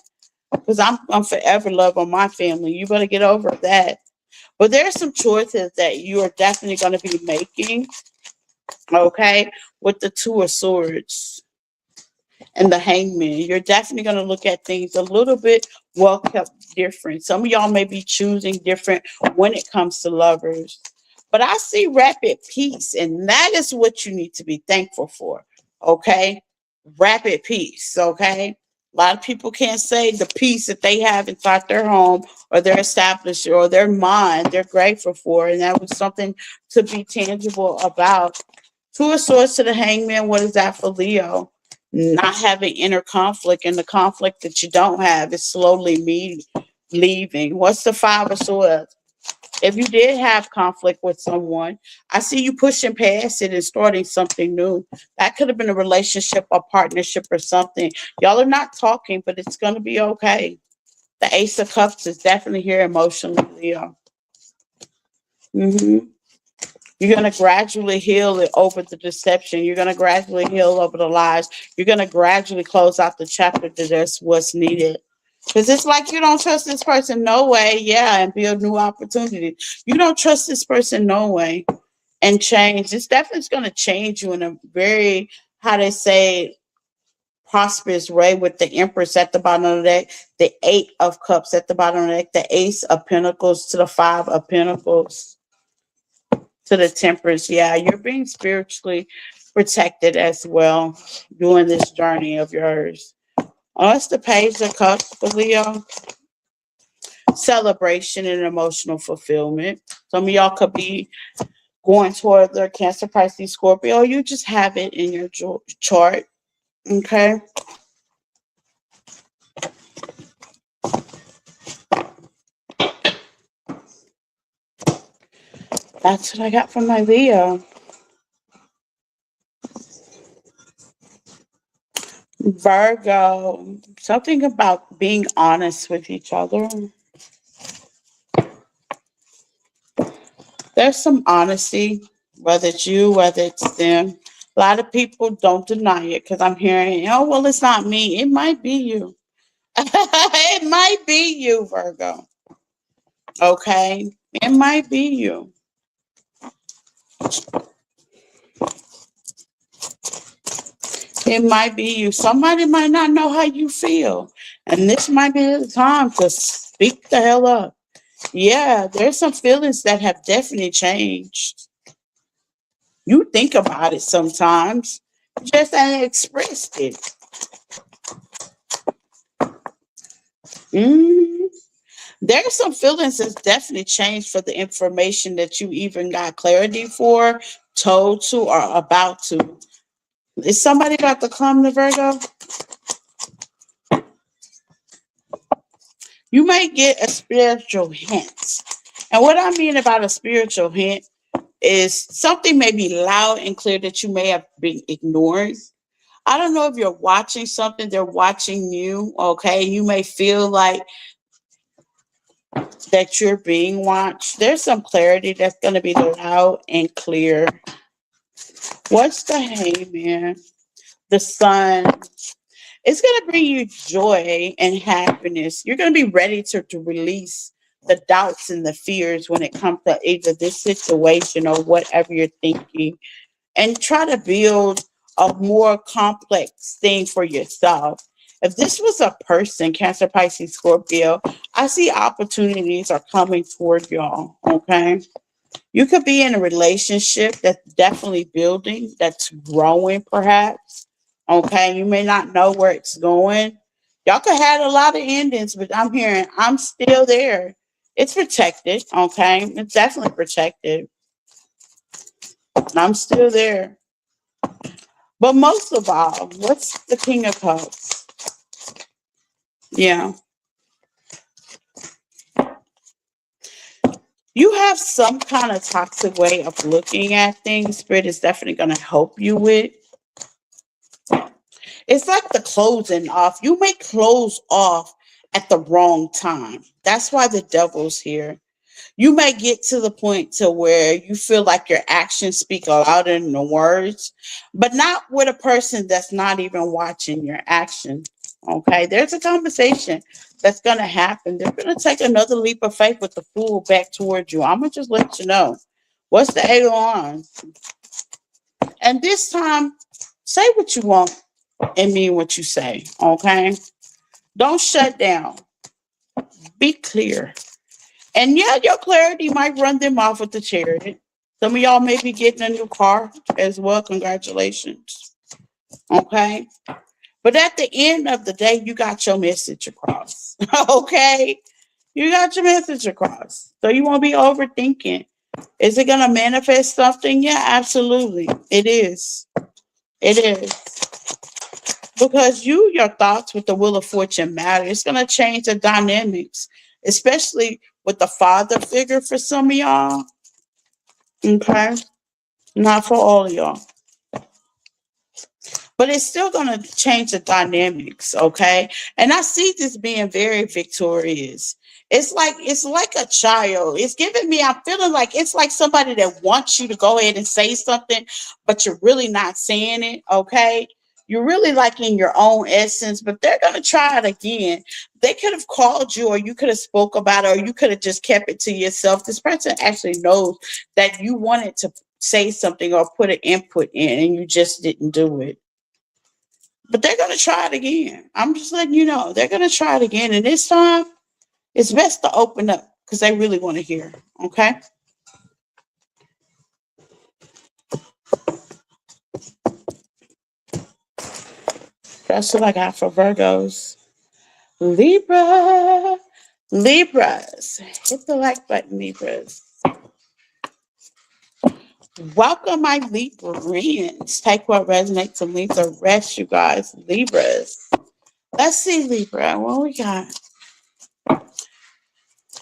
because I'm forever love on my family. You better get over that. But there are some choices that you are definitely going to be making, okay, with the 2 of Swords and the Hangman. You're definitely going to look at things a little bit well kept different. Some of y'all may be choosing different when it comes to lovers. But I see rapid peace, and that is what you need to be thankful for. Okay? Rapid peace. Okay? A lot of people can't say the peace that they have inside their home or their establishment or their mind they're grateful for. And that was something to be tangible about. 2 of Swords to the Hangman. What is that for Leo? Not having inner conflict, and the conflict that you don't have is slowly me leaving. What's the 5 of Swords? If you did have conflict with someone, I see you pushing past it and starting something new. That could have been a relationship or partnership or something. Y'all are not talking, but it's going to be okay. The Ace of Cups is definitely here emotionally, Leo. hmm You're going to gradually heal it over the deception. You're going to gradually heal over the lies. You're going to gradually close out the chapter that that's what's needed. Because it's like you don't trust this person, no way. Yeah, and build new opportunities. You don't trust this person, no way. And change. It's definitely going to change you in a very, how they say, prosperous way with the Empress at the bottom of the deck, the 8 of Cups at the bottom of the deck, the Ace of Pentacles to the 5 of Pentacles to the Temperance. Yeah, you're being spiritually protected as well during this journey of yours. Oh, it's the Page of Cups for Leo. Celebration and emotional fulfillment. Some of y'all could be going toward their Cancer, Pisces, Scorpio. You just have it in your chart. Okay. That's what I got from my Leo. Virgo, something about being honest with each other. There's some honesty, whether it's you, whether it's them. A lot of people don't deny it because I'm hearing, oh, well, it's not me. It might be you. It might be you, Virgo. Okay. It might be you. It might be you. Somebody might not know how you feel. And this might be the time to speak the hell up. Yeah, there's some feelings that have definitely changed. You think about it sometimes. You just haven't expressed it. Mhm. There's some feelings that's definitely changed for the information that you even got clarity for, told to, or about to. Is somebody about to come to Virgo? You may get a spiritual hint. And what I mean about a spiritual hint is something may be loud and clear that you may have been ignoring. I don't know if you're watching something, they're watching you, okay? You may feel like that you're being watched. There's some clarity that's going to be loud and clear. What's the Hangman? The Sun. It's going to bring you joy and happiness. You're going to be ready to release the doubts and the fears when it comes to either this situation or whatever you're thinking, and try to build a more complex thing for yourself. If this was a person, Cancer, Pisces, Scorpio, I see opportunities are coming toward y'all. Okay. You could be in a relationship that's definitely building, that's growing perhaps. Okay. You may not know where it's going. Y'all could have a lot of endings, but I'm hearing I'm still there. It's protected. Okay. It's definitely protected. I'm still there. But most of all, what's the King of Cups? Yeah. You have some kind of toxic way of looking at things. Spirit is definitely going to help you with. It's like the closing off. You may close off at the wrong time. That's why the devil's here. You may get to the point to where you feel like your actions speak louder than the words, but not with a person that's not even watching your action. Okay, there's a conversation that's going to happen. They're going to take another leap of faith with the fool back towards you. I'm going to just let you know what's the alarm. And this time, say what you want and mean what you say. Okay, don't shut down. Be clear. And yeah, your clarity might run them off with the charity. Some of y'all may be getting a new car as well. Congratulations. Okay. But at the end of the day, you got your message across. Okay. You got your message across. So you won't be overthinking. Is it going to manifest something? Yeah, absolutely. It is. It is. Because your thoughts with the wheel of fortune matter. It's going to change the dynamics, especially with the father figure for some of y'all. Okay. Not for all of y'all. But it's still going to change the dynamics. Okay. And I see this being very victorious. It's like a child. It's giving me, I'm feeling like it's like somebody that wants you to go ahead and say something, but you're really not saying it. Okay. You're really like in your own essence, but they're gonna try it again. They could have called you, or you could have spoke about it, or you could have just kept it to yourself. This person actually knows that you wanted to say something or put an input in, and you just didn't do it. But they're gonna try it again. I'm just letting you know they're gonna try it again, and this time it's best to open up because they really want to hear. Okay. That's what I got for Virgos. Libra. Libras. Hit the like button, Libras. Welcome, my Librans. Take what resonates and leave the rest, you guys. Libras. Let's see, Libra. What we got?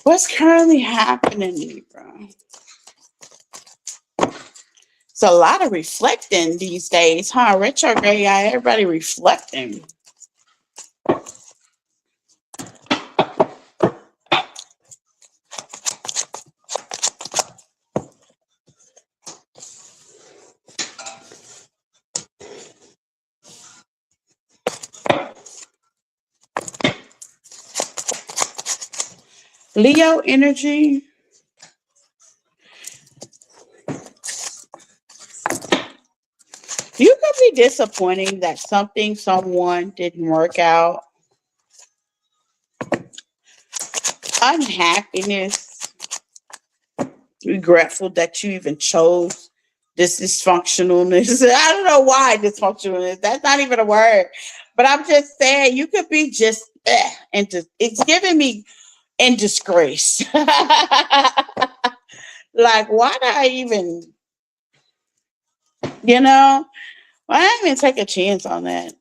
What's currently happening, Libra? It's a lot of reflecting these days, huh? Retrograde, yeah, everybody reflecting. Leo energy. You could be disappointing that something, someone didn't work out. Unhappiness. Regretful that you even chose this dysfunctionalness. I don't know why dysfunctionalness. That's not even a word. But I'm just saying you could be just into it's giving me in disgrace. Like, why did I even, you know? Why did I even take a chance on that?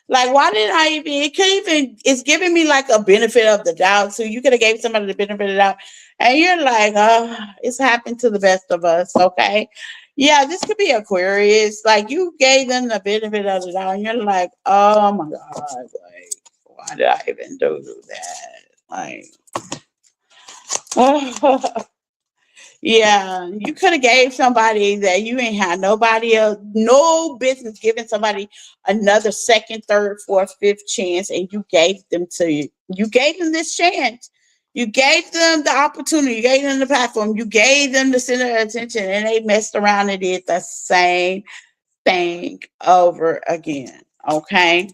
Like, why did I even? It could even. It's giving me like a benefit of the doubt. So you could have gave somebody the benefit of the doubt, and you're like, oh, it's happened to the best of us. Okay, yeah, this could be Aquarius. Like you gave them the benefit of the doubt, and you're like, oh my god, like why did I even do that? Like, yeah, you could have gave somebody that you ain't had nobody else, no business giving somebody another second, third, fourth, fifth chance, and you gave them to you. You gave them this chance. You gave them the opportunity. You gave them the platform. You gave them the center of attention, and they messed around and did the same thing over again. Okay.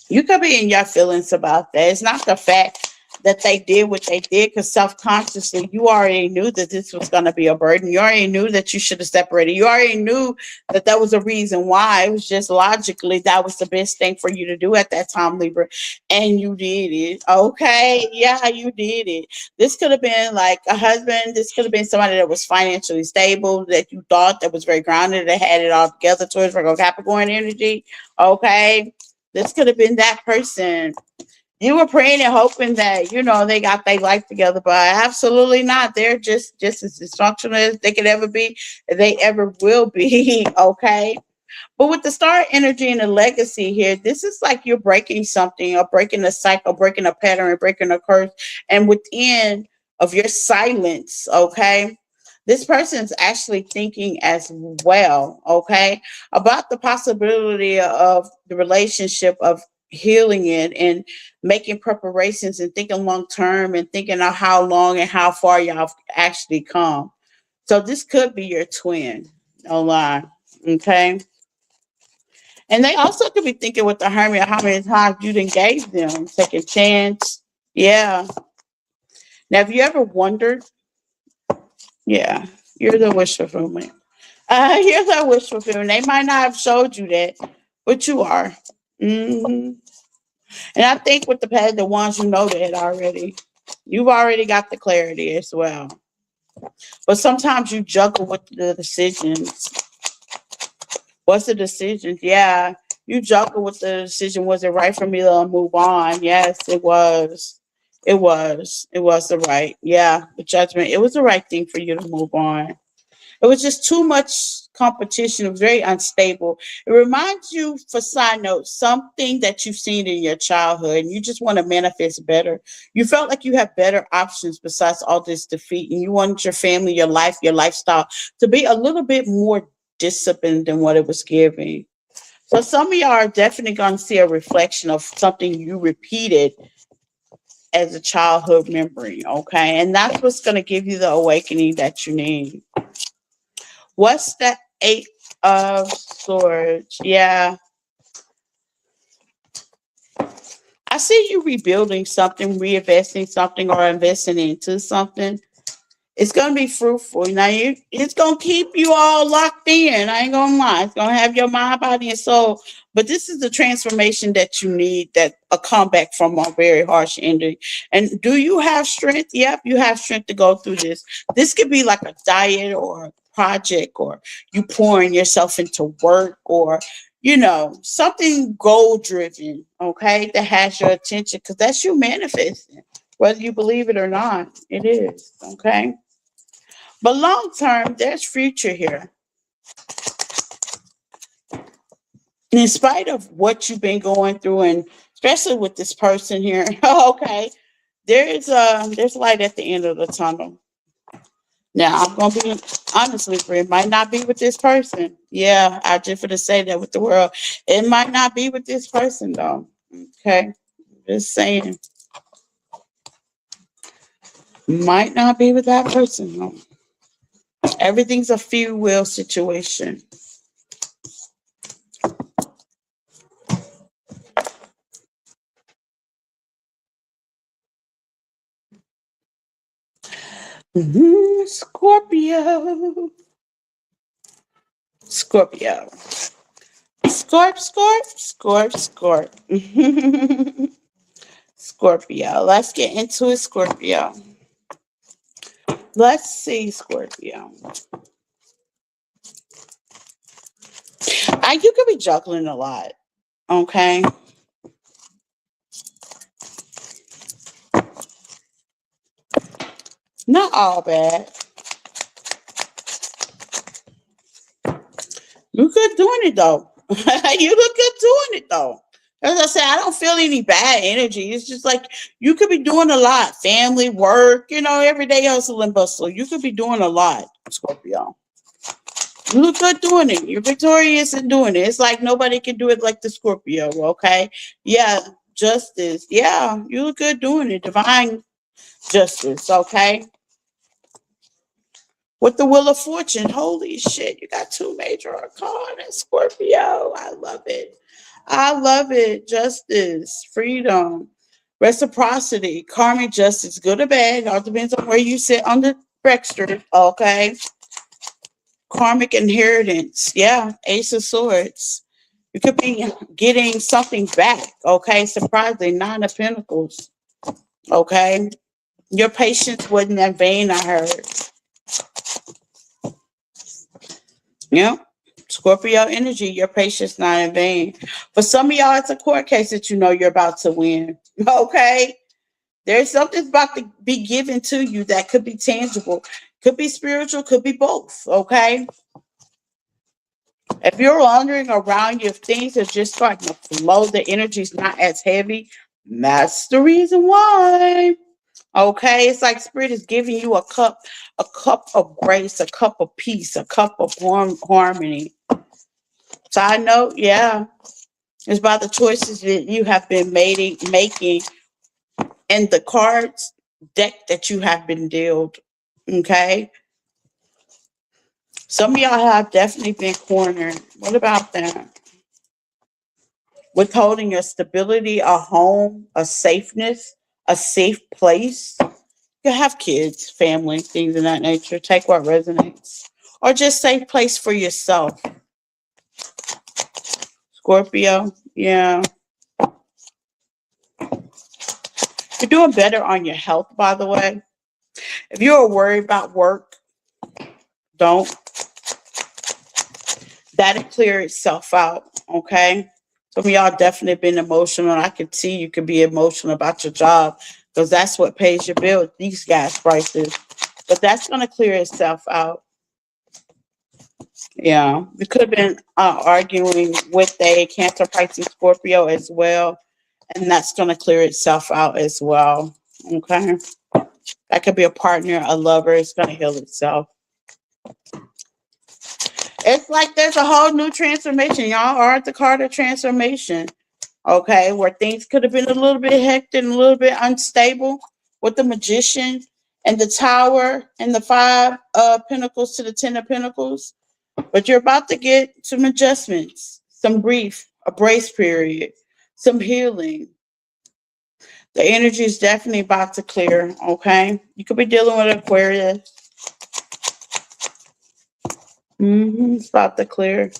You could be in your feelings about that. It's not the fact that they did what they did because self-consciously you already knew that this was going to be a burden. You already knew that you should have separated. You already knew that there was a reason why. It was just logically that was the best thing for you to do at that time, Libra, and you did it. Okay, yeah, you did it. This could have been like a husband. This could have been somebody that was financially stable, that you thought that was very grounded, that had it all together towards Virgo Capricorn energy. Okay, this could have been that person. You were praying and hoping that, they got their life together, but absolutely not. They're just as dysfunctional as they could ever be, as they ever will be. Okay. But with the star energy and the legacy here, this is like you're breaking something or breaking a cycle, breaking a pattern, breaking a curse. And within of your silence, okay, this person is actually thinking as well, okay, about the possibility of the relationship of healing it and making preparations and thinking long term and thinking of how long and how far y'all have actually come. So this could be your twin, no lie, okay? And they also could be thinking with the hermit how many times you done gave them, take a chance. Yeah. Now, have you ever wondered? Yeah, you're the wish fulfillment. You're the wish fulfillment. They might not have showed you that, but you are. hmm And I think with the ones you know that already, you've already got the clarity as well. But sometimes you juggle with the decisions. What's the decision? Yeah. You juggle with the decision. Was it right for me to move on? Yes, it was. It was. It was the right. Yeah. The judgment. It was the right thing for you to move on. It was just too much competition. It was very unstable. It reminds you, for side note, something that you've seen in your childhood and you just want to manifest better. You felt like you have better options besides all this defeat, and you wanted your family, your life, your lifestyle to be a little bit more disciplined than what it was giving. So some of y'all are definitely going to see a reflection of something you repeated as a childhood memory, okay? And that's what's going to give you the awakening that you need. What's the Eight of Swords? Yeah. I see you rebuilding something, reinvesting something, or investing into something. It's gonna be fruitful. Now it's gonna keep you all locked in. I ain't gonna lie. It's gonna have your mind, body, and soul. But this is the transformation that you need, that a comeback from a very harsh ending. And do you have strength? Yep, you have strength to go through this. This could be like a diet or a project, or you pouring yourself into work, or something goal driven, okay, that has your attention, because that's you manifesting. Whether you believe it or not, it is. Okay. But long term, there's future here. And in spite of what you've been going through, and especially with this person here, okay, there's light at the end of the tunnel. Now I'm gonna be honestly, it might not be with this person. Yeah, I just for to say that with the world, it might not be with this person though. Okay, just saying, might not be with that person though. Everything's a free will situation. Scorpio. Scorpio. Scorp, scorp, scorp, scorp. Scorpio. Let's get into it, Scorpio. Let's see, Scorpio. You could be juggling a lot, okay? Not all bad. You good doing it though. You look good doing it though. As I said, I don't feel any bad energy. It's just like you could be doing a lot. Family, work, everyday hustle and bustle. You could be doing a lot, Scorpio. You look good doing it. You're victorious in doing it. It's like nobody can do it like the Scorpio, okay? Yeah, justice. Yeah, you look good doing it. Divine justice, okay? With the Wheel of Fortune, holy shit, you got two major arcana, Scorpio. I love it. I love it. Justice, freedom, reciprocity, karmic justice, good or bad. It all depends on where you sit on the register, okay? Karmic inheritance, yeah, Ace of Swords. You could be getting something back, okay? Surprisingly, Nine of Pentacles, okay? Your patience wasn't in vain, I heard. Yep. Scorpio energy, your patience not in vain. For some of y'all, it's a court case that you're about to win. Okay? There's something about to be given to you that could be tangible, could be spiritual, could be both. Okay? If you're wandering around you, if things are just starting to flow, the energy's not as heavy, that's the reason why. Okay, it's like spirit is giving you a cup of grace, a cup of peace, a cup of harmony. Side note, yeah, it's about the choices that you have been making and the cards deck that you have been dealt. Okay, some of y'all have definitely been cornered. What about that? Withholding your stability, a home, a safeness, a safe place. You have kids, family, things of that nature. Take what resonates. Or just safe place for yourself. Scorpio, yeah. You're doing better on your health, by the way. If you're worried about work, don't. That'll clear itself out, okay? Some of y'all definitely been emotional. I can see you could be emotional about your job because that's what pays your bill, these gas prices. But that's going to clear itself out. Yeah, we could have been arguing with a Cancer, Pisces, Scorpio as well, and that's going to clear itself out as well. Okay, that could be a partner, a lover. It's going to heal itself. It's like there's a whole new transformation. Y'all are at the card of transformation. Okay, where things could have been a little bit hectic and a little bit unstable with the Magician and the Tower and the Five of Pentacles to the Ten of Pentacles. But you're about to get some adjustments, some grief, a brace period, some healing. The energy is definitely about to clear, okay? You could be dealing with Aquarius. It's about to clear.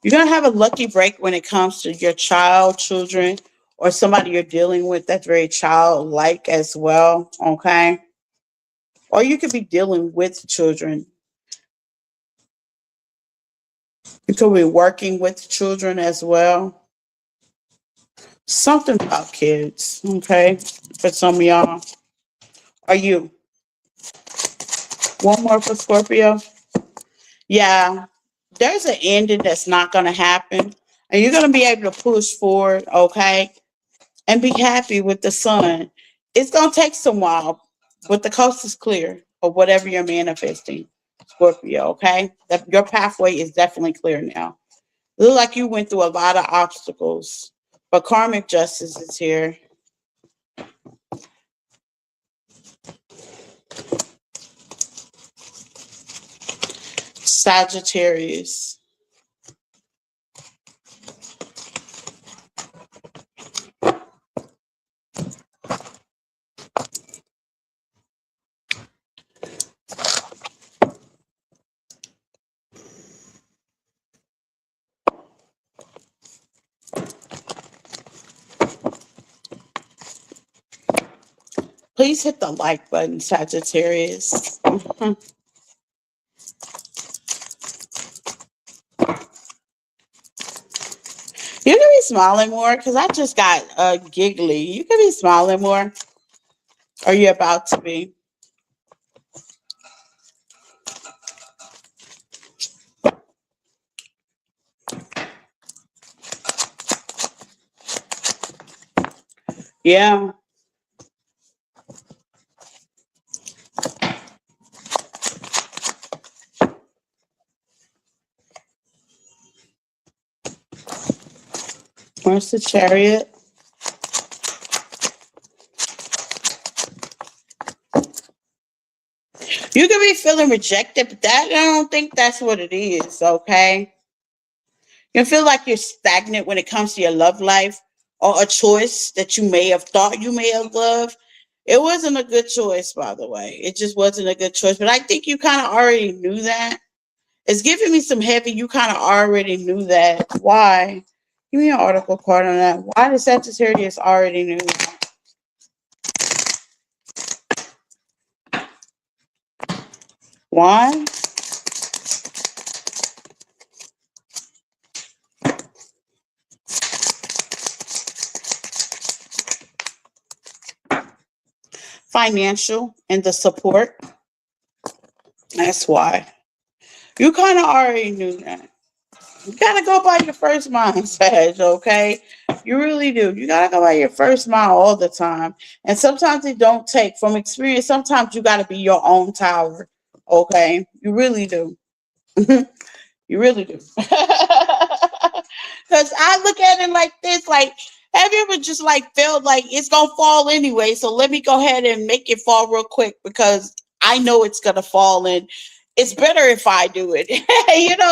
You're going to have a lucky break when it comes to your child, children, or somebody you're dealing with that's very childlike as well, okay? Or you could be dealing with children. You could be working with children as well. Something about kids, okay? For some of y'all. Are you? One more for Scorpio. Yeah, there's an ending that's not going to happen. And you're going to be able to push forward, okay? And be happy with the sun. It's going to take some while, but the coast is clear of whatever you're manifesting, Scorpio, okay? Your pathway is definitely clear now. It looks like you went through a lot of obstacles, but karmic justice is here. Sagittarius. Please hit the like button, Sagittarius. You can be smiling more because I just got giggly. You can be smiling more. Are you about to be? Yeah. Where's the Chariot? You can be feeling rejected, but I don't think that's what it is, okay? You feel like you're stagnant when it comes to your love life or a choice that you may have thought you may have loved. It wasn't a good choice, by the way. It just wasn't a good choice. But I think you kind of already knew that. It's giving me some heavy. You kind of already knew that. Why? Give me an article card on that. Why the Sagittarius already knew that? Why? financial and the support. That's why. You kind of already knew that. You gotta go by your first mind, Sag, okay? You really do. You gotta go by your first mind all the time. And sometimes it don't take from experience. Sometimes you gotta be your own tower. Okay? You really do. You really do. Because I look at it like this, like, have you ever just like felt like it's gonna fall anyway? So let me go ahead and make it fall real quick because I know it's gonna fall and it's better if I do it.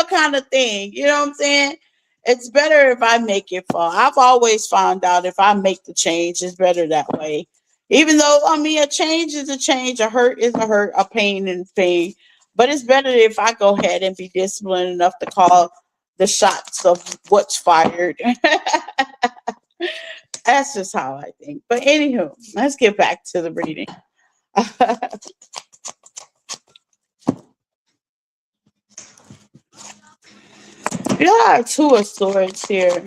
Kind of thing. You know what I'm saying? It's better if I make it fall. I've always found out if I make the change, it's better that way. Even though I mean a change is a change, a hurt is a hurt, a pain is pain. But it's better if I go ahead and be disciplined enough to call the shots of what's fired. That's just how I think. But anywho, let's get back to the reading. You got two of swords here.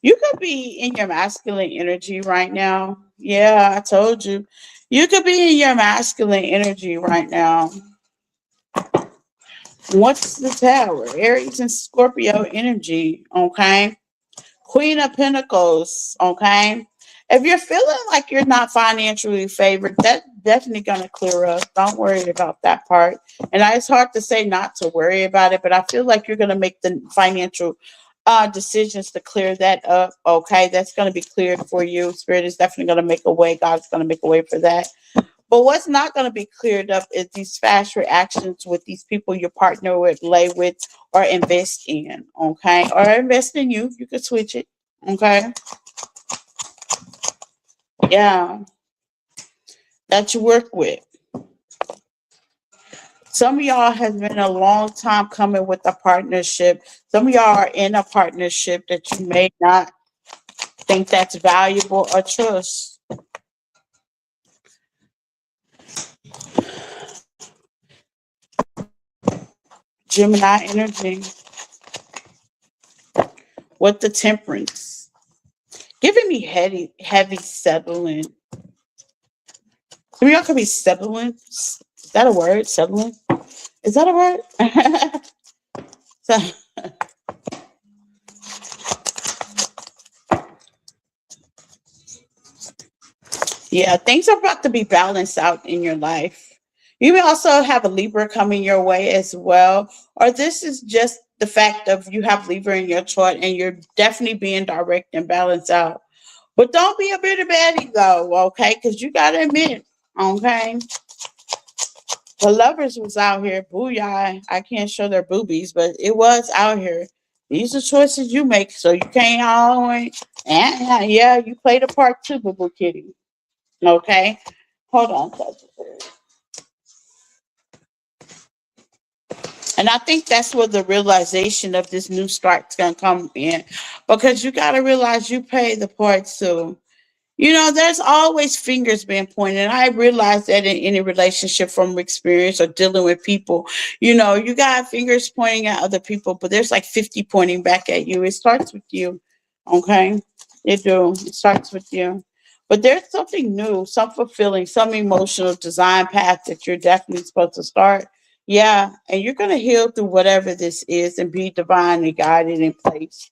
You could be in your masculine energy right now. Yeah, I told you. You could be in your masculine energy right now. What's the tower? Aries and Scorpio energy. Okay. Queen of Pentacles, okay? If you're feeling like you're not financially favored, that's definitely going to clear up. Don't worry about that part. And it's hard to say not to worry about it, but I feel like you're going to make the financial decisions to clear that up, okay? That's going to be cleared for you. Spirit is definitely going to make a way. God's going to make a way for that. But what's not going to be cleared up is these fast reactions with these people you partner with, lay with, or invest in. Okay. Or invest in you. You can switch it. Okay. Yeah. That you work with. Some of y'all has been a long time coming with a partnership. Some of y'all are in a partnership that you may not think that's valuable or trust. Gemini energy with the temperance. Giving me heavy settling. Some of y'all could be settling. Is that a word? Settling? Is that a word? So, yeah, things are about to be balanced out in your life. You may also have a Libra coming your way as well, or this is just the fact of you have Libra in your chart and you're definitely being direct and balanced out. But don't be a bitter baddie though, okay? Because you gotta admit, okay, the lovers was out here, booyah. I can't show their boobies, but it was out here. These are choices you make, so you can't always. Yeah, you played a part too, boo boo kitty. Okay, hold on, and I think that's where the realization of this new start's gonna come in, because you gotta realize you pay the part too. There's always fingers being pointed. I realize that in any relationship from experience or dealing with people, you got fingers pointing at other people, but there's like 50 pointing back at you. It starts with you. Okay. It starts with you. But there's something new, some fulfilling, some emotional design path that you're definitely supposed to start. Yeah. And you're going to heal through whatever this is and be divinely guided in place.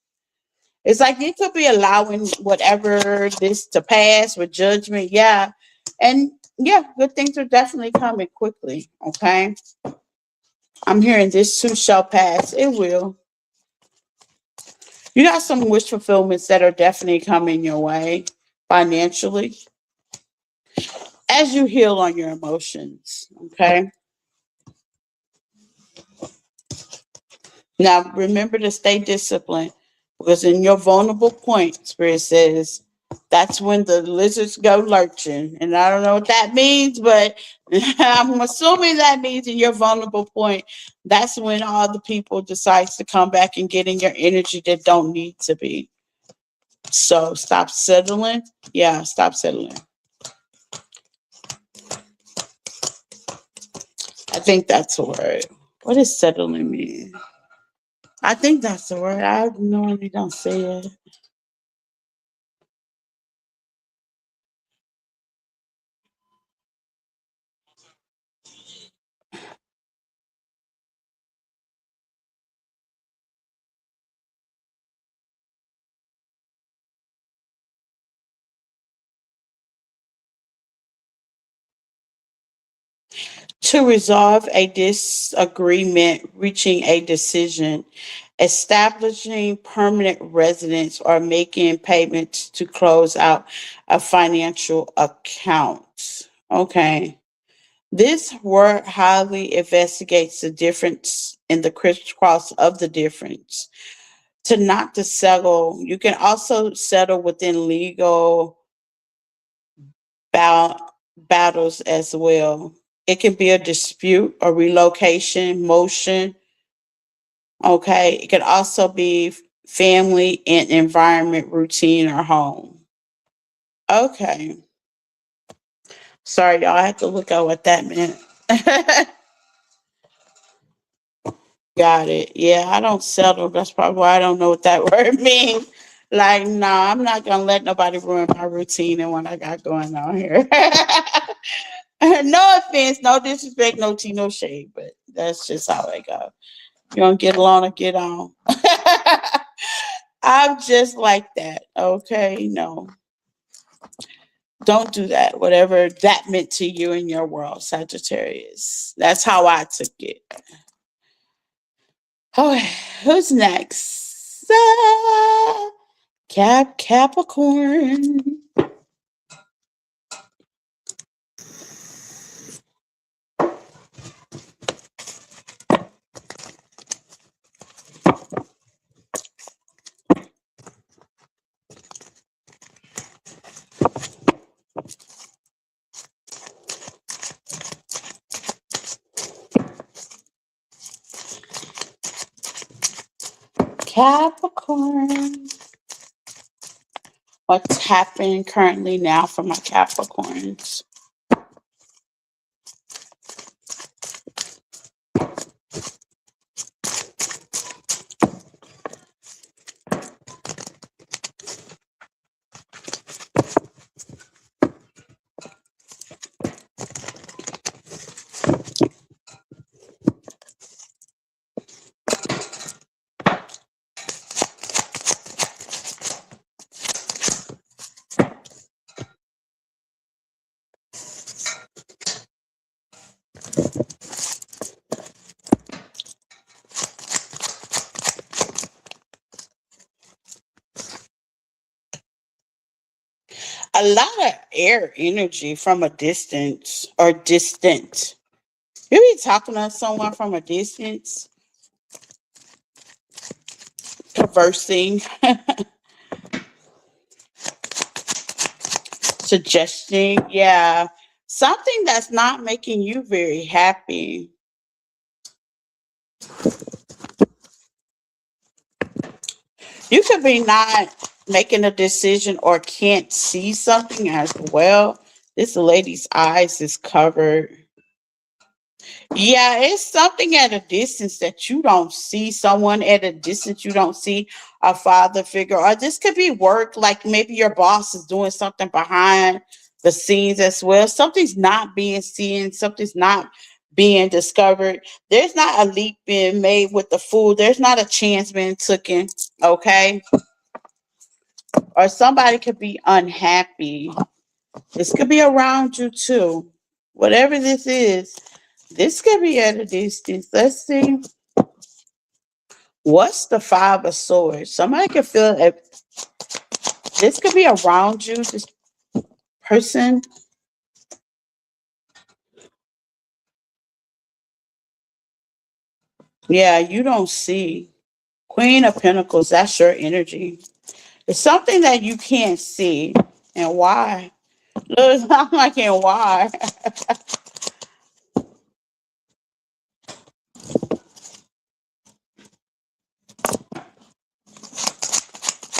It's like you could be allowing whatever this to pass with judgment. Yeah. And yeah, good things are definitely coming quickly. Okay. I'm hearing this too shall pass. It will. You got some wish fulfillments that are definitely coming your way financially as you heal on your emotions. Okay. Now remember to stay disciplined because in your vulnerable point, Spirit says that's when the lizards go lurching. And I don't know what that means, but I'm assuming that means in your vulnerable point, that's when all the people decides to come back and get in your energy that don't need to be. So stop settling. Yeah, stop settling. I think that's a word. What does settling mean? I think that's the word. I normally don't say it. To resolve a disagreement, reaching a decision, establishing permanent residence, or making payments to close out a financial account. Okay. This work highly investigates the difference in the crisscross of the difference. To not to settle, you can also settle within legal bat- battles as well. It can be a dispute, a relocation, motion. Okay. It can also be family and environment, routine, or home. Okay. Sorry, y'all. I had to look at what that meant. Got it. Yeah, I don't settle. That's probably why I don't know what that word means. Like, no, I'm not gonna let nobody ruin my routine and what I got going on here. No offense, no disrespect, no tea, no shade, but that's just how I go. You don't get along or get on. I'm just like that. Okay, no, don't do that. Whatever that meant to you in your world, Sagittarius. That's how I took it. Okay, who's next? Capricorn. Capricorn. What's happening currently now for my Capricorns? A lot of air energy from a distance or distant. You be talking to someone from a distance, conversing, suggesting, yeah, something that's not making you very happy. You could be not making a decision or can't see something as well. This lady's eyes is covered. Yeah, it's something at a distance that you don't see, someone at a distance you don't see, a father figure, or this could be work, like maybe your boss is doing something behind the scenes as well. Something's not being seen, something's not being discovered. There's not a leap being made with the food, there's not a chance being taken, okay? Or somebody could be unhappy. This could be around you too. Whatever this could be at a distance. Let's see. What's the Five of Swords? Somebody could feel it. This could be around you. This person. Yeah, you don't see. Queen of Pentacles. That's your energy. It's something that you can't see. And why? Look, I'm like, and why?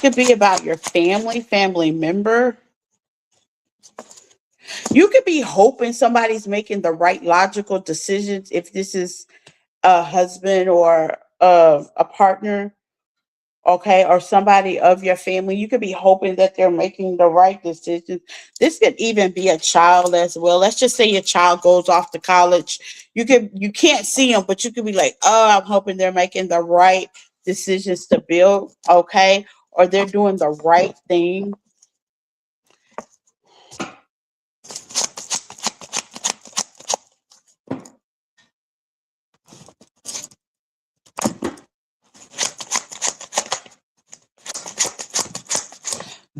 Could be about your family member. You could be hoping somebody's making the right logical decisions if this is a husband or a partner, okay, or somebody of your family. You could be hoping that they're making the right decisions. This could even be a child as well. Let's just say your child goes off to college. You can't see them, but you could be like, oh, I'm hoping they're making the right decisions to build, okay, or they're doing the right thing.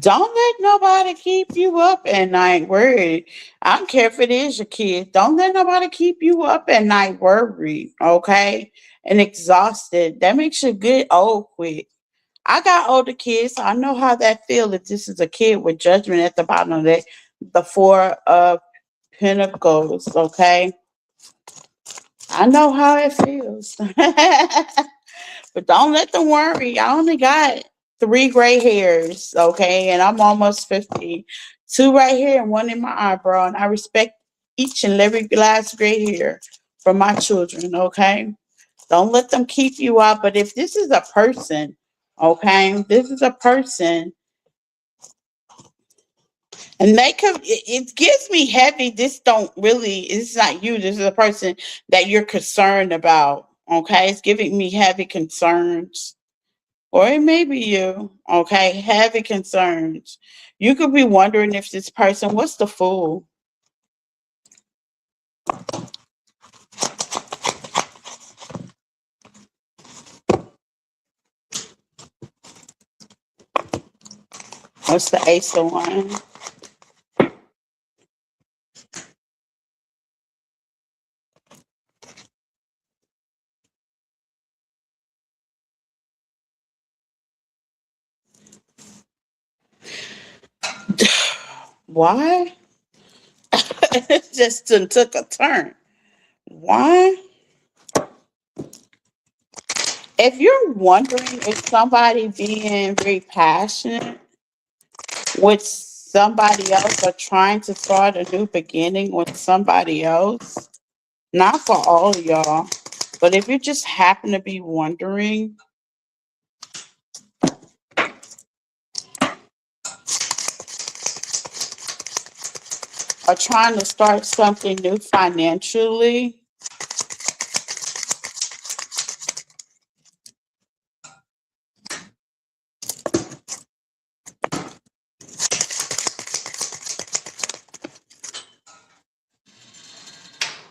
Don't let nobody keep you up at night worried. I don't care if it is your kid. Don't let nobody keep you up at night worried, okay? And exhausted. That makes you get old quick. I got older kids, so I know how that feels if this is a kid with judgment at the bottom of the four of pentacles, okay? I know how it feels. But don't let them worry. I only got three gray hairs, okay? And I'm almost 50. Two right here and one in my eyebrow. And I respect each and every last gray hair from my children, okay? Don't let them keep you up. But if this is a person, okay, this is a person, and they could, it gives me heavy. This don't really, it's not you. This is a person that you're concerned about, okay? It's giving me heavy concerns. Or it may be you, okay? Heavy concerns. You could be wondering if this person, what's the fool? What's the ace of one? Why? It just took a turn. Why? If you're wondering if somebody being very passionate with somebody else or trying to start a new beginning with somebody else, not for all of y'all, but if you just happen to be wondering, or trying to start something new financially,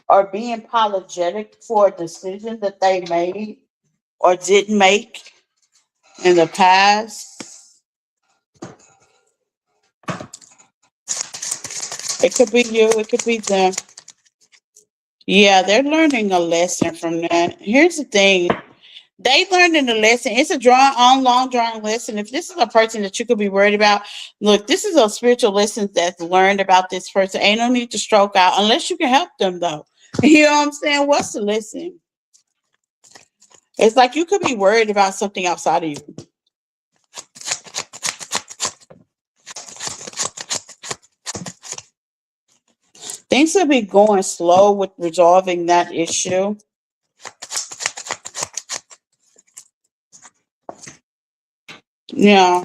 or being apologetic for a decision that they made or didn't make in the past, it could be you, it could be them. Yeah, they're learning a lesson from that. Here's the thing. They learned in the lesson. It's a long drawn lesson. If this is a person that you could be worried about, look, this is a spiritual lesson that's learned about this person. Ain't no need to stroke out unless you can help them though. You know what I'm saying? What's the lesson? It's like you could be worried about something outside of you. Things will be going slow with resolving that issue. Yeah.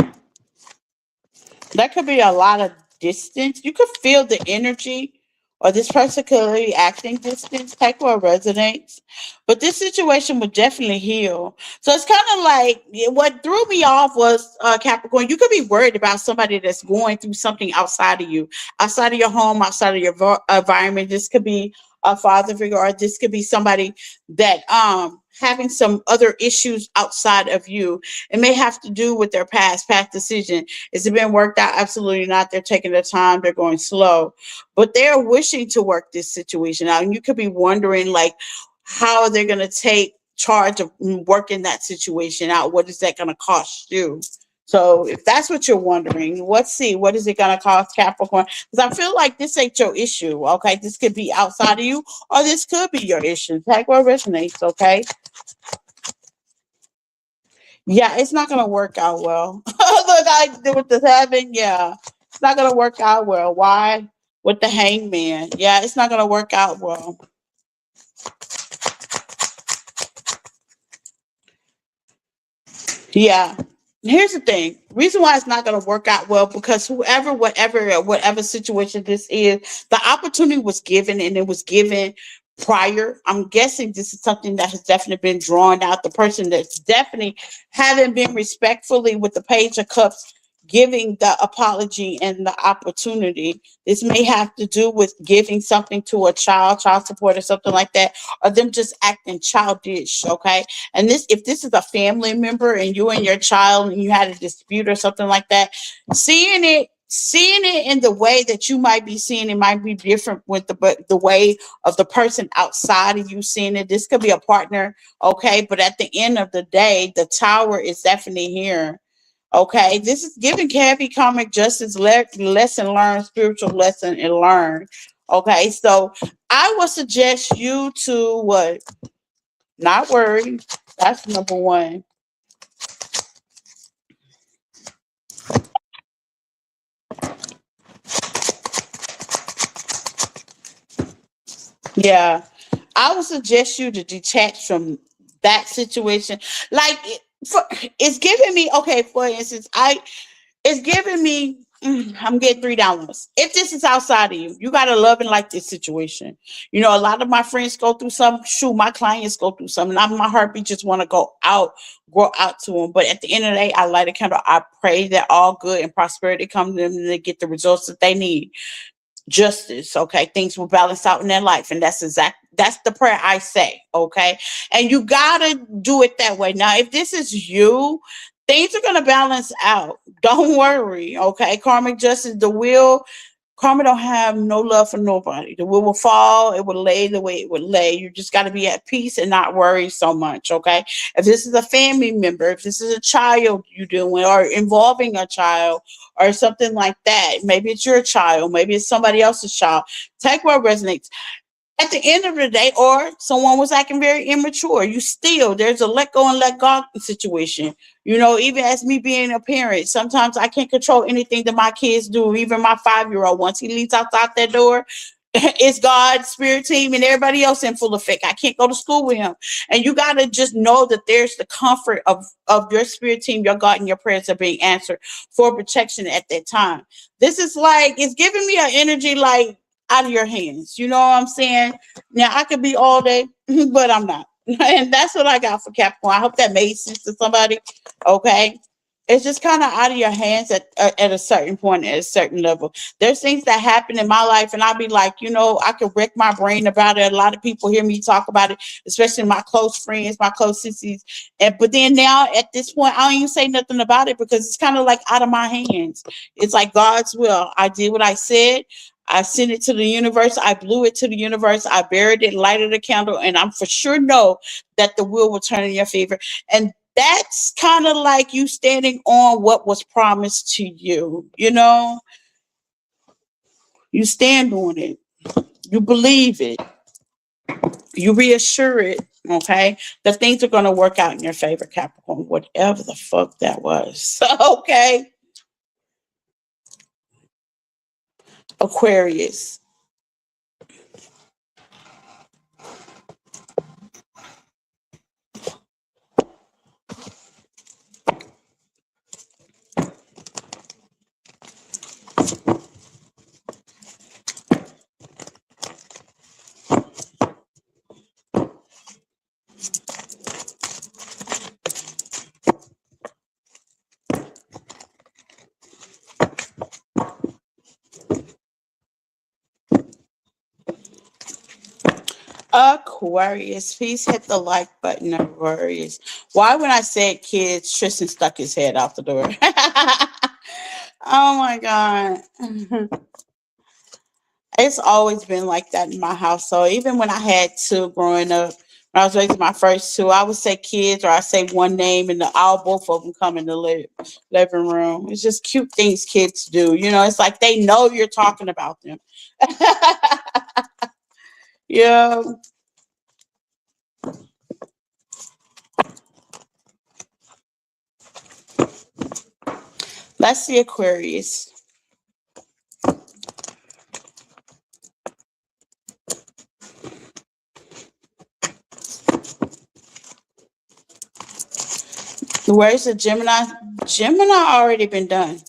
That could be a lot of distance. You could feel the energy, or this person could be acting distance, type or resonates. But this situation would definitely heal. So it's kind of like what threw me off was Capricorn. You could be worried about somebody that's going through something outside of you, outside of your home, outside of your environment. This could be a father figure, or this could be somebody that having some other issues outside of you. It may have to do with their past decision. Is it been worked out? Absolutely not. They're taking their time. They're going slow, but they're wishing to work this situation out. And you could be wondering, like, how are they going to take charge of working that situation out? What is that going to cost you? So if that's what you're wondering, let's see, what is it going to cost Capricorn? Because I feel like this ain't your issue, okay? This could be outside of you, or this could be your issue. Take what resonates, okay? Yeah, it's not gonna work out well. Look, I with this having, yeah, it's not gonna work out well. Why? With the hangman, yeah, it's not gonna work out well. Yeah. Here's the thing. Reason why it's not going to work out well, because whoever, whatever situation this is, the opportunity was given, and it was given prior. I'm guessing this is something that has definitely been drawn out. The person that's definitely haven't been respectfully with the Page of Cups giving the apology and the opportunity. This may have to do with giving something to a child support or something like that, or them just acting childish, okay? And this, if this is a family member and you and your child and you had a dispute or something like that, seeing it in the way that you might be seeing it might be different with the way of the person outside of you seeing it. This could be a partner, okay? But at the end of the day, the tower is definitely here. Okay, this is giving Kathy comic justice lesson learned, spiritual lesson and learn. Okay, so I would suggest you to what? Not worry. That's number one. Yeah, I would suggest you to detach from that situation. Like, it's giving me, okay, for instance, it's giving me, I'm getting $3. If this is outside of you, you gotta love and like this situation. You know, a lot of my friends go through some. Shoot, my clients go through some, and I'm my heartbeat just want to grow out to them. But at the end of the day, I light a candle. I pray that all good and prosperity come to them, and they get the results that they need. Justice, okay, things will balance out in their life, and that's the prayer I say, okay. And you gotta do it that way. Now if this is you, things are gonna balance out, don't worry, okay. Karmic justice, the wheel, karma don't have no love for nobody. The wheel will fall, it will lay the way it would lay. You just got to be at peace and not worry so much, okay? If this is a family member, if this is a child you doing or involving a child or something like that, maybe it's your child, maybe it's somebody else's child, take what resonates. At the end of the day, or someone was acting very immature, you still, there's a let go and let God situation. You know, even as me being a parent, sometimes I can't control anything that my kids do. Even my 5-year-old, once he leaves outside that door, it's God's spirit team and everybody else in full effect. I can't go to school with him. And you got to just know that there's the comfort of your spirit team, your God, and your prayers are being answered for protection at that time. This is like, it's giving me an energy like out of your hands. You know what I'm saying? Now, I could be all day, but I'm not. And that's what I got for Capricorn. I hope that made sense to somebody. Okay. It's just kind of out of your hands at a certain point, at a certain level. There's things that happen in my life, and I'll be like, you know, I could wreck my brain about it. A lot of people hear me talk about it, especially my close friends, my close sissies. And but then now at this point, I don't even say nothing about it because it's kind of like out of my hands. It's like God's will. I did what I said. I sent it to the universe. I blew it to the universe. I buried it, lighted a candle, and I'm for sure know that the wheel will turn in your favor. And that's kind of like you standing on what was promised to you. You know, you stand on it, you believe it, you reassure it. Okay, that things are going to work out in your favor, Capricorn, whatever the fuck that was. Okay, Aquarius. Aquarius, please hit the like button, Aquarius. Why, when I said kids, Tristan stuck his head out the door. Oh my God. It's always been like that in my house. So even when I had two growing up, when I was raising my first two, I would say kids or I say one name and all both of them come in the living room. It's just cute things kids do. You know, it's like they know you're talking about them. Yeah. Let's see, Aquarius. Where's the Gemini? Gemini already been done.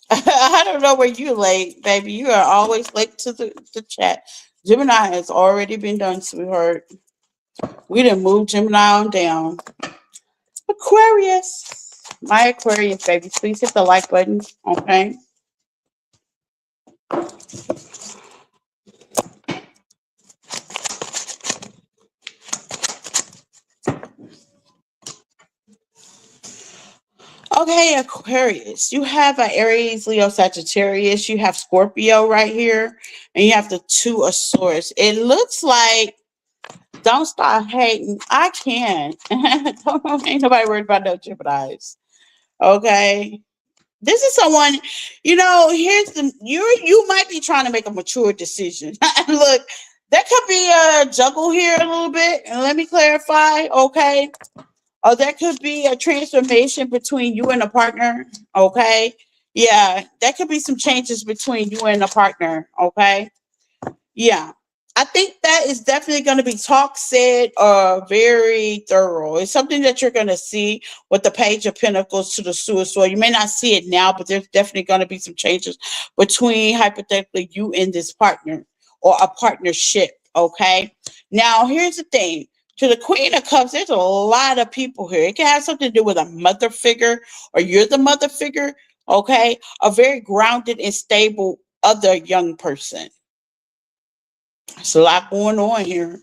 I don't know where you late, baby. You are always late to the chat. Gemini has already been done, sweetheart. We didn't move Gemini on down. Aquarius. My Aquarius babies, please hit the like button. Okay. Okay, Aquarius. You have an Aries, Leo, Sagittarius. You have Scorpio right here, and you have the Two of Swords. It looks like don't start hating. I can. Ain't nobody worried about no Gemini's. Okay. This is someone, here's you might be trying to make a mature decision. Look, there could be a juggle here a little bit, and let me clarify, okay? Or there could be a transformation between you and a partner, okay? Yeah, there could be some changes between you and a partner, okay? Yeah. I think that is definitely going to be talk said very thorough. It's something that you're going to see with the Page of Pentacles to the Suicide. You may not see it now, but there's definitely going to be some changes between hypothetically you and this partner or a partnership. Okay. Now, here's the thing. To the Queen of Cups, there's a lot of people here. It can have something to do with a mother figure or you're the mother figure. Okay. A very grounded and stable other young person. There's a lot going on here.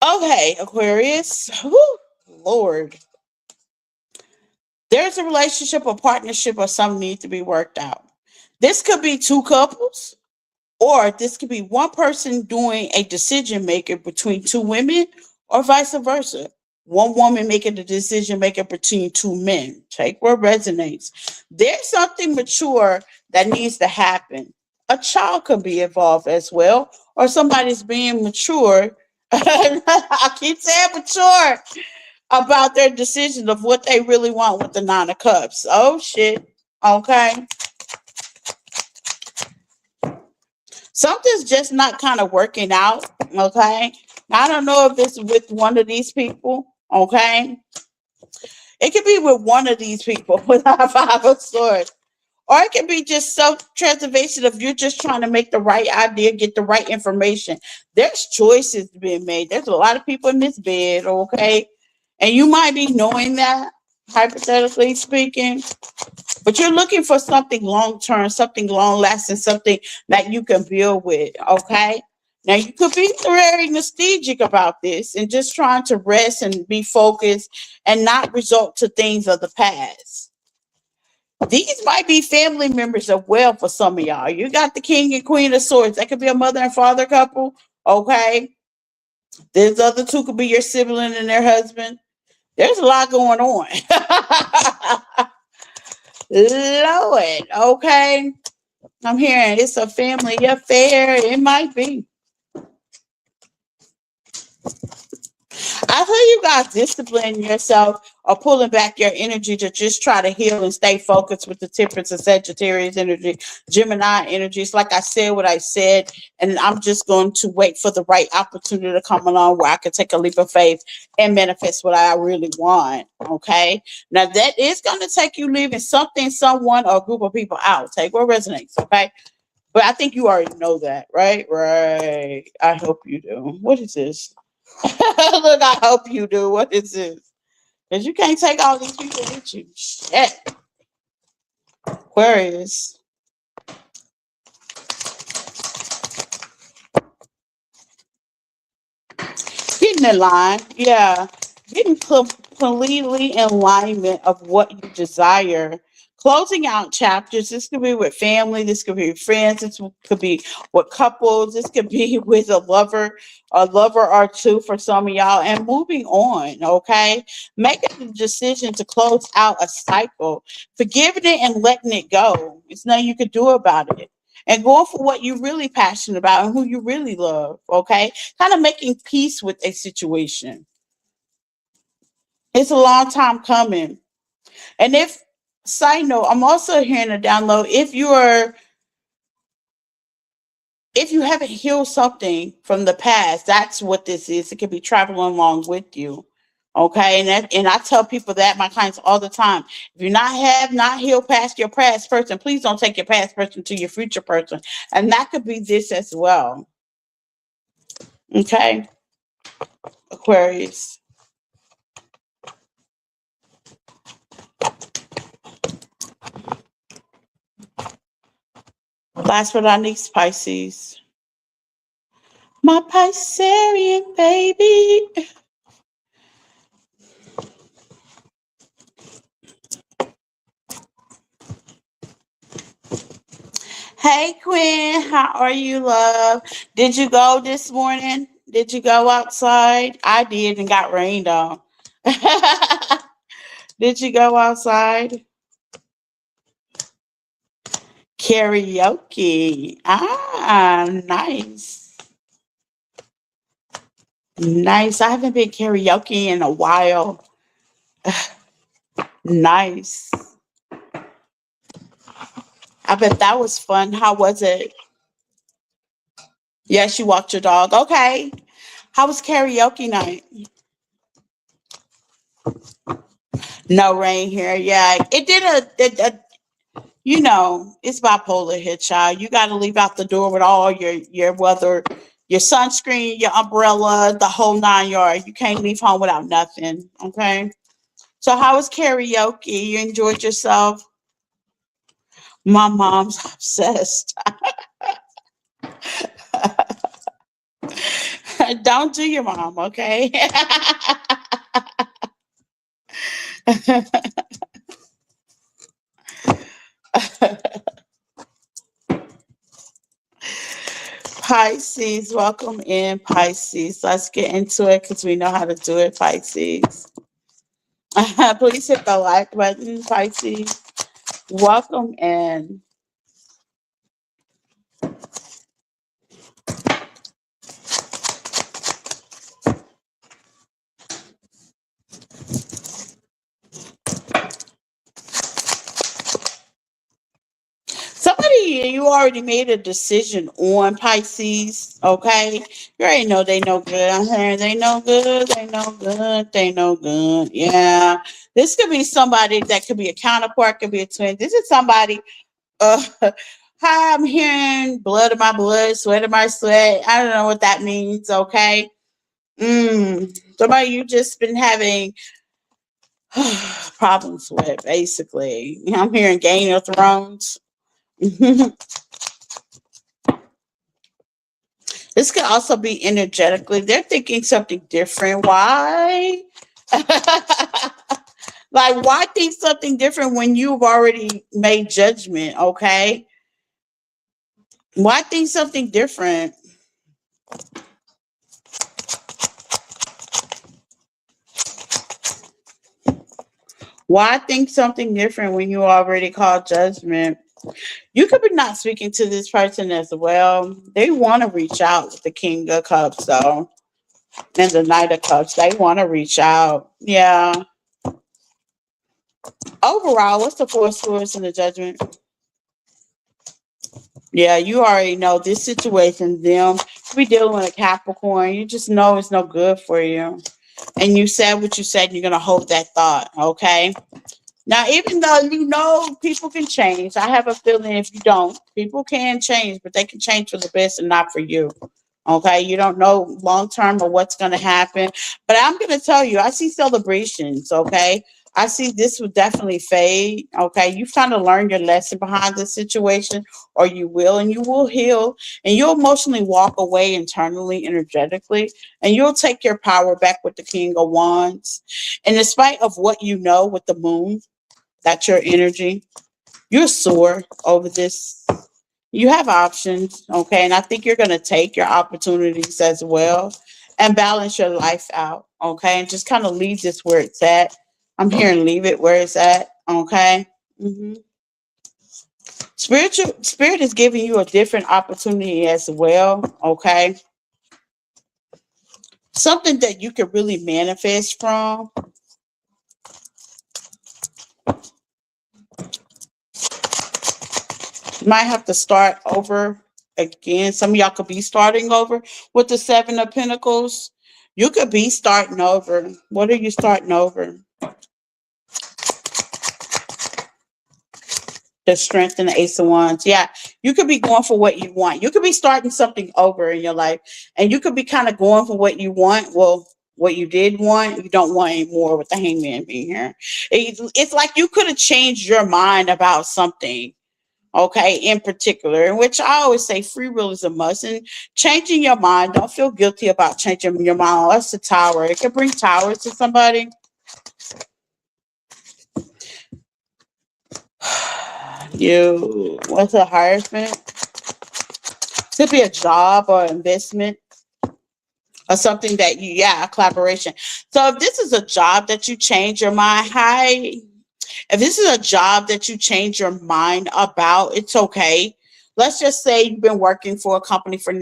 Okay, Aquarius. Whew, Lord. There's a relationship or partnership or something needs to be worked out. This could be two couples, or this could be one person doing a decision maker between two women, or vice versa. One woman making the decision maker between two men. Take what resonates. There's something mature that needs to happen. A child could be involved as well, or somebody's being mature. I keep saying mature about their decision of what they really want with the Nine of Cups. Oh shit. Okay. Something's just not kind of working out. Okay. I don't know if it's with one of these people. Okay. It could be with one of these people with a Five of Swords. Or it can be just self-preservation if you're just trying to make the right idea, get the right information. There's choices being made. There's a lot of people in this bed, okay? And you might be knowing that, hypothetically speaking, but you're looking for something long-term, something long-lasting, something that you can build with, okay? Now, you could be very nostalgic about this and just trying to rest and be focused and not resort to things of the past. These might be family members as well for some of y'all. You got the King and Queen of Swords. That could be a mother and father couple. Okay. There's other two could be your sibling and their husband. There's a lot going on. Lord. Okay. I'm hearing it's a family affair. It might be. I tell you guys, discipline yourself or pulling back your energy to just try to heal and stay focused with the Temperance and Sagittarius energy, Gemini energies. Like I said, what I said, and I'm just going to wait for the right opportunity to come along where I can take a leap of faith and manifest what I really want. Okay. Now that is going to take you leaving something, someone, or a group of people out. Take what resonates. Okay. But I think you already know that, right? Right. I hope you do. What is this? Look, I hope you do. What is this? Because you can't take all these people with you. Shit. Aquarius. Getting in line. Yeah. Getting completely in alignment of what you desire. Closing out chapters. This could be with family. This could be with friends. This could be with couples. This could be with a lover or two for some of y'all. And moving on, okay? Making the decision to close out a cycle. Forgiving it and letting it go. It's nothing you could do about it. And going for what you're really passionate about and who you really love, okay? Kind of making peace with a situation. It's a long time coming. And if, side note, I'm also hearing a download. If you haven't healed something from the past, that's what this is. It could be traveling along with you. Okay. And I tell people that, my clients, all the time. If you have not healed past your past person, please don't take your past person to your future person. And that could be this as well. Okay. Aquarius. Last but not least, Pisces. My Piscean baby. Hey, Quinn. How are you, love? Did you go this morning? Did you go outside? I did and got rained on. Did you go outside? Karaoke. Ah, nice. Nice. I haven't been karaoke in a while. Nice. I bet that was fun. How was it? Yes, you walked your dog. Okay. How was karaoke night? No rain here. Yeah, it did you know, it's bipolar here, child. You got to leave out the door with all your weather, your sunscreen, your umbrella, the whole 9 yards. You can't leave home without nothing. Okay. So how was karaoke? You enjoyed yourself? My mom's obsessed. Don't do your mom, okay? Pisces, welcome in, Pisces. Let's get into it because we know how to do it, Pisces. Please hit the like button, Pisces. Welcome in. Somebody, you already made a decision on Pisces, okay? You already know they no good. I'm hearing they no good, they no good, they no good. Yeah. This could be somebody that could be a counterpart, could be a twin. This is somebody, hi, I'm hearing blood of my blood, sweat of my sweat. I don't know what that means, okay? Somebody you just been having problems with, basically. I'm hearing Game of Thrones. This could also be energetically. They're thinking something different. Why? Like, why think something different when you've already made judgment? Okay. Why think something different? Why think something different when you already called judgment? You could be not speaking to this person as well. They want to reach out with the King of Cups, though, and the Knight of Cups. They want to reach out. Yeah. Overall, what's the four swords in the judgment? Yeah, you already know this situation, them. You be dealing with a Capricorn. You just know it's no good for you. And you said what you said, you're going to hold that thought, okay? Now, even though you know people can change, I have a feeling if you don't, people can change, but they can change for the best and not for you. Okay, you don't know long term or what's going to happen, but I'm going to tell you, I see celebrations. Okay, I see this will definitely fade. Okay, you've kind of learned your lesson behind the situation, or you will, and you will heal, and you'll emotionally walk away internally, energetically, and you'll take your power back with the King of Wands. And in spite of what you know with the Moon, that's your energy. You're sore over this. You have options, okay? And I think you're going to take your opportunities as well and balance your life out, okay? And just kind of leave this where it's at. I'm hearing leave it where it's at, okay? hmm Spirit is giving you a different opportunity as well, okay? Something that you can really manifest from. You might have to start over again. Some of y'all could be starting over with the Seven of Pentacles. You could be starting over. What are you starting over? The Strength and the Ace of Wands. Yeah, you could be going for what you want. You could be starting something over in your life, and you could be kind of going for what you want. Well, what you did want, you don't want anymore with the Hangman being here. It's like you could have changed your mind about something. okay, in particular, in which I always say free will is a must. And changing your mind, don't feel guilty about changing your mind. Oh, that's a tower. It can bring towers to somebody. You, what's a harassment? Could be a job or investment or something that you, yeah, a collaboration. So if this is a job that you change your mind, hi. If this is a job that you change your mind about, it's okay. Let's just say you've been working for a company for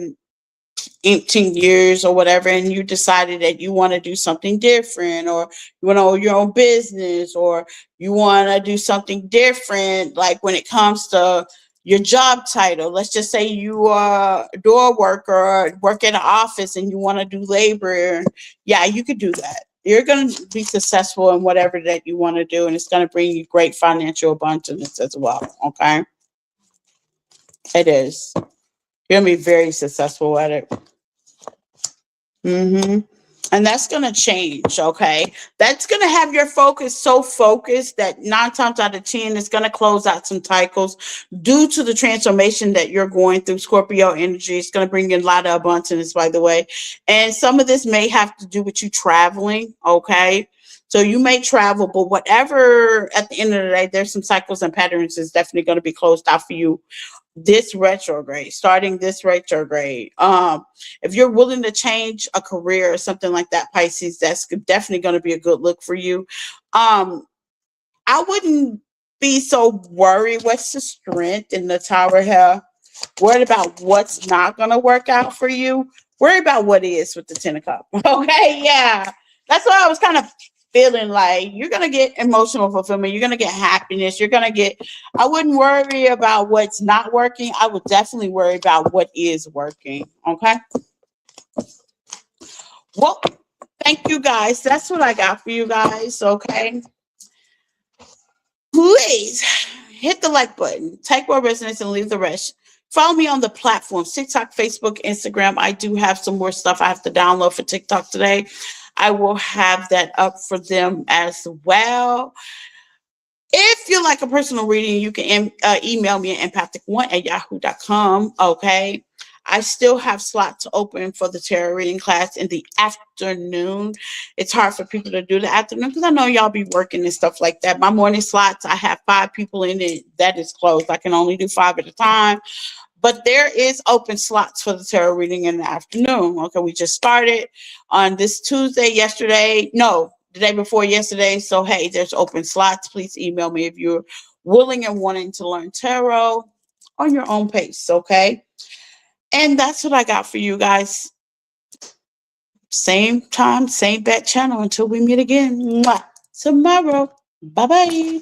18 years or whatever, and you decided that you want to do something different, or you want to own your own business, or you want to do something different, like when it comes to your job title. Let's just say you are a door worker or work in an office and you want to do labor. Yeah, you could do that. You're going to be successful in whatever that you want to do, and it's going to bring you great financial abundance as well. Okay, it is. You're going to be very successful at it. Mm-hmm. And that's going to change, okay? That's going to have your focus so focused that 9 times out of 10, it's going to close out some cycles due to the transformation that you're going through. Scorpio energy, it's going to bring in a lot of abundance, by the way. And some of this may have to do with you traveling, okay? So you may travel, but whatever, at the end of the day, there's some cycles and patterns is definitely going to be closed out for you this retrograde, starting this retrograde. If you're willing to change a career or something like that, Pisces, that's definitely going to be a good look for you. I wouldn't be so worried. What's the strength in the tower here? Worried about what's not going to work out for you. Worry about what is with the 10 of cups. Okay, yeah. That's why I was kind of feeling like you're going to get emotional fulfillment. You're going to get happiness. You're going to get, I wouldn't worry about what's not working. I would definitely worry about what is working. Okay. Well, thank you guys. That's what I got for you guys. Okay. Please hit the like button, take what resonates, and leave the rest. Follow me on the platforms TikTok, Facebook, Instagram. I do have some more stuff I have to download for TikTok today. I will have that up for them as well. If you like a personal reading, you can email me at empathic1@yahoo.com. Okay. I still have slots open for the tarot reading class in the afternoon. It's hard for people to do the afternoon because I know y'all be working and stuff like that. My morning slots, I have 5 people in it. That is closed. I can only do 5 at a time. But there is open slots for the tarot reading in the afternoon. Okay, we just started on this Tuesday, the day before yesterday. So, hey, there's open slots. Please email me if you're willing and wanting to learn tarot on your own pace, okay? And that's what I got for you guys. Same time, same bat channel until we meet again. Mwah. Tomorrow. Bye-bye.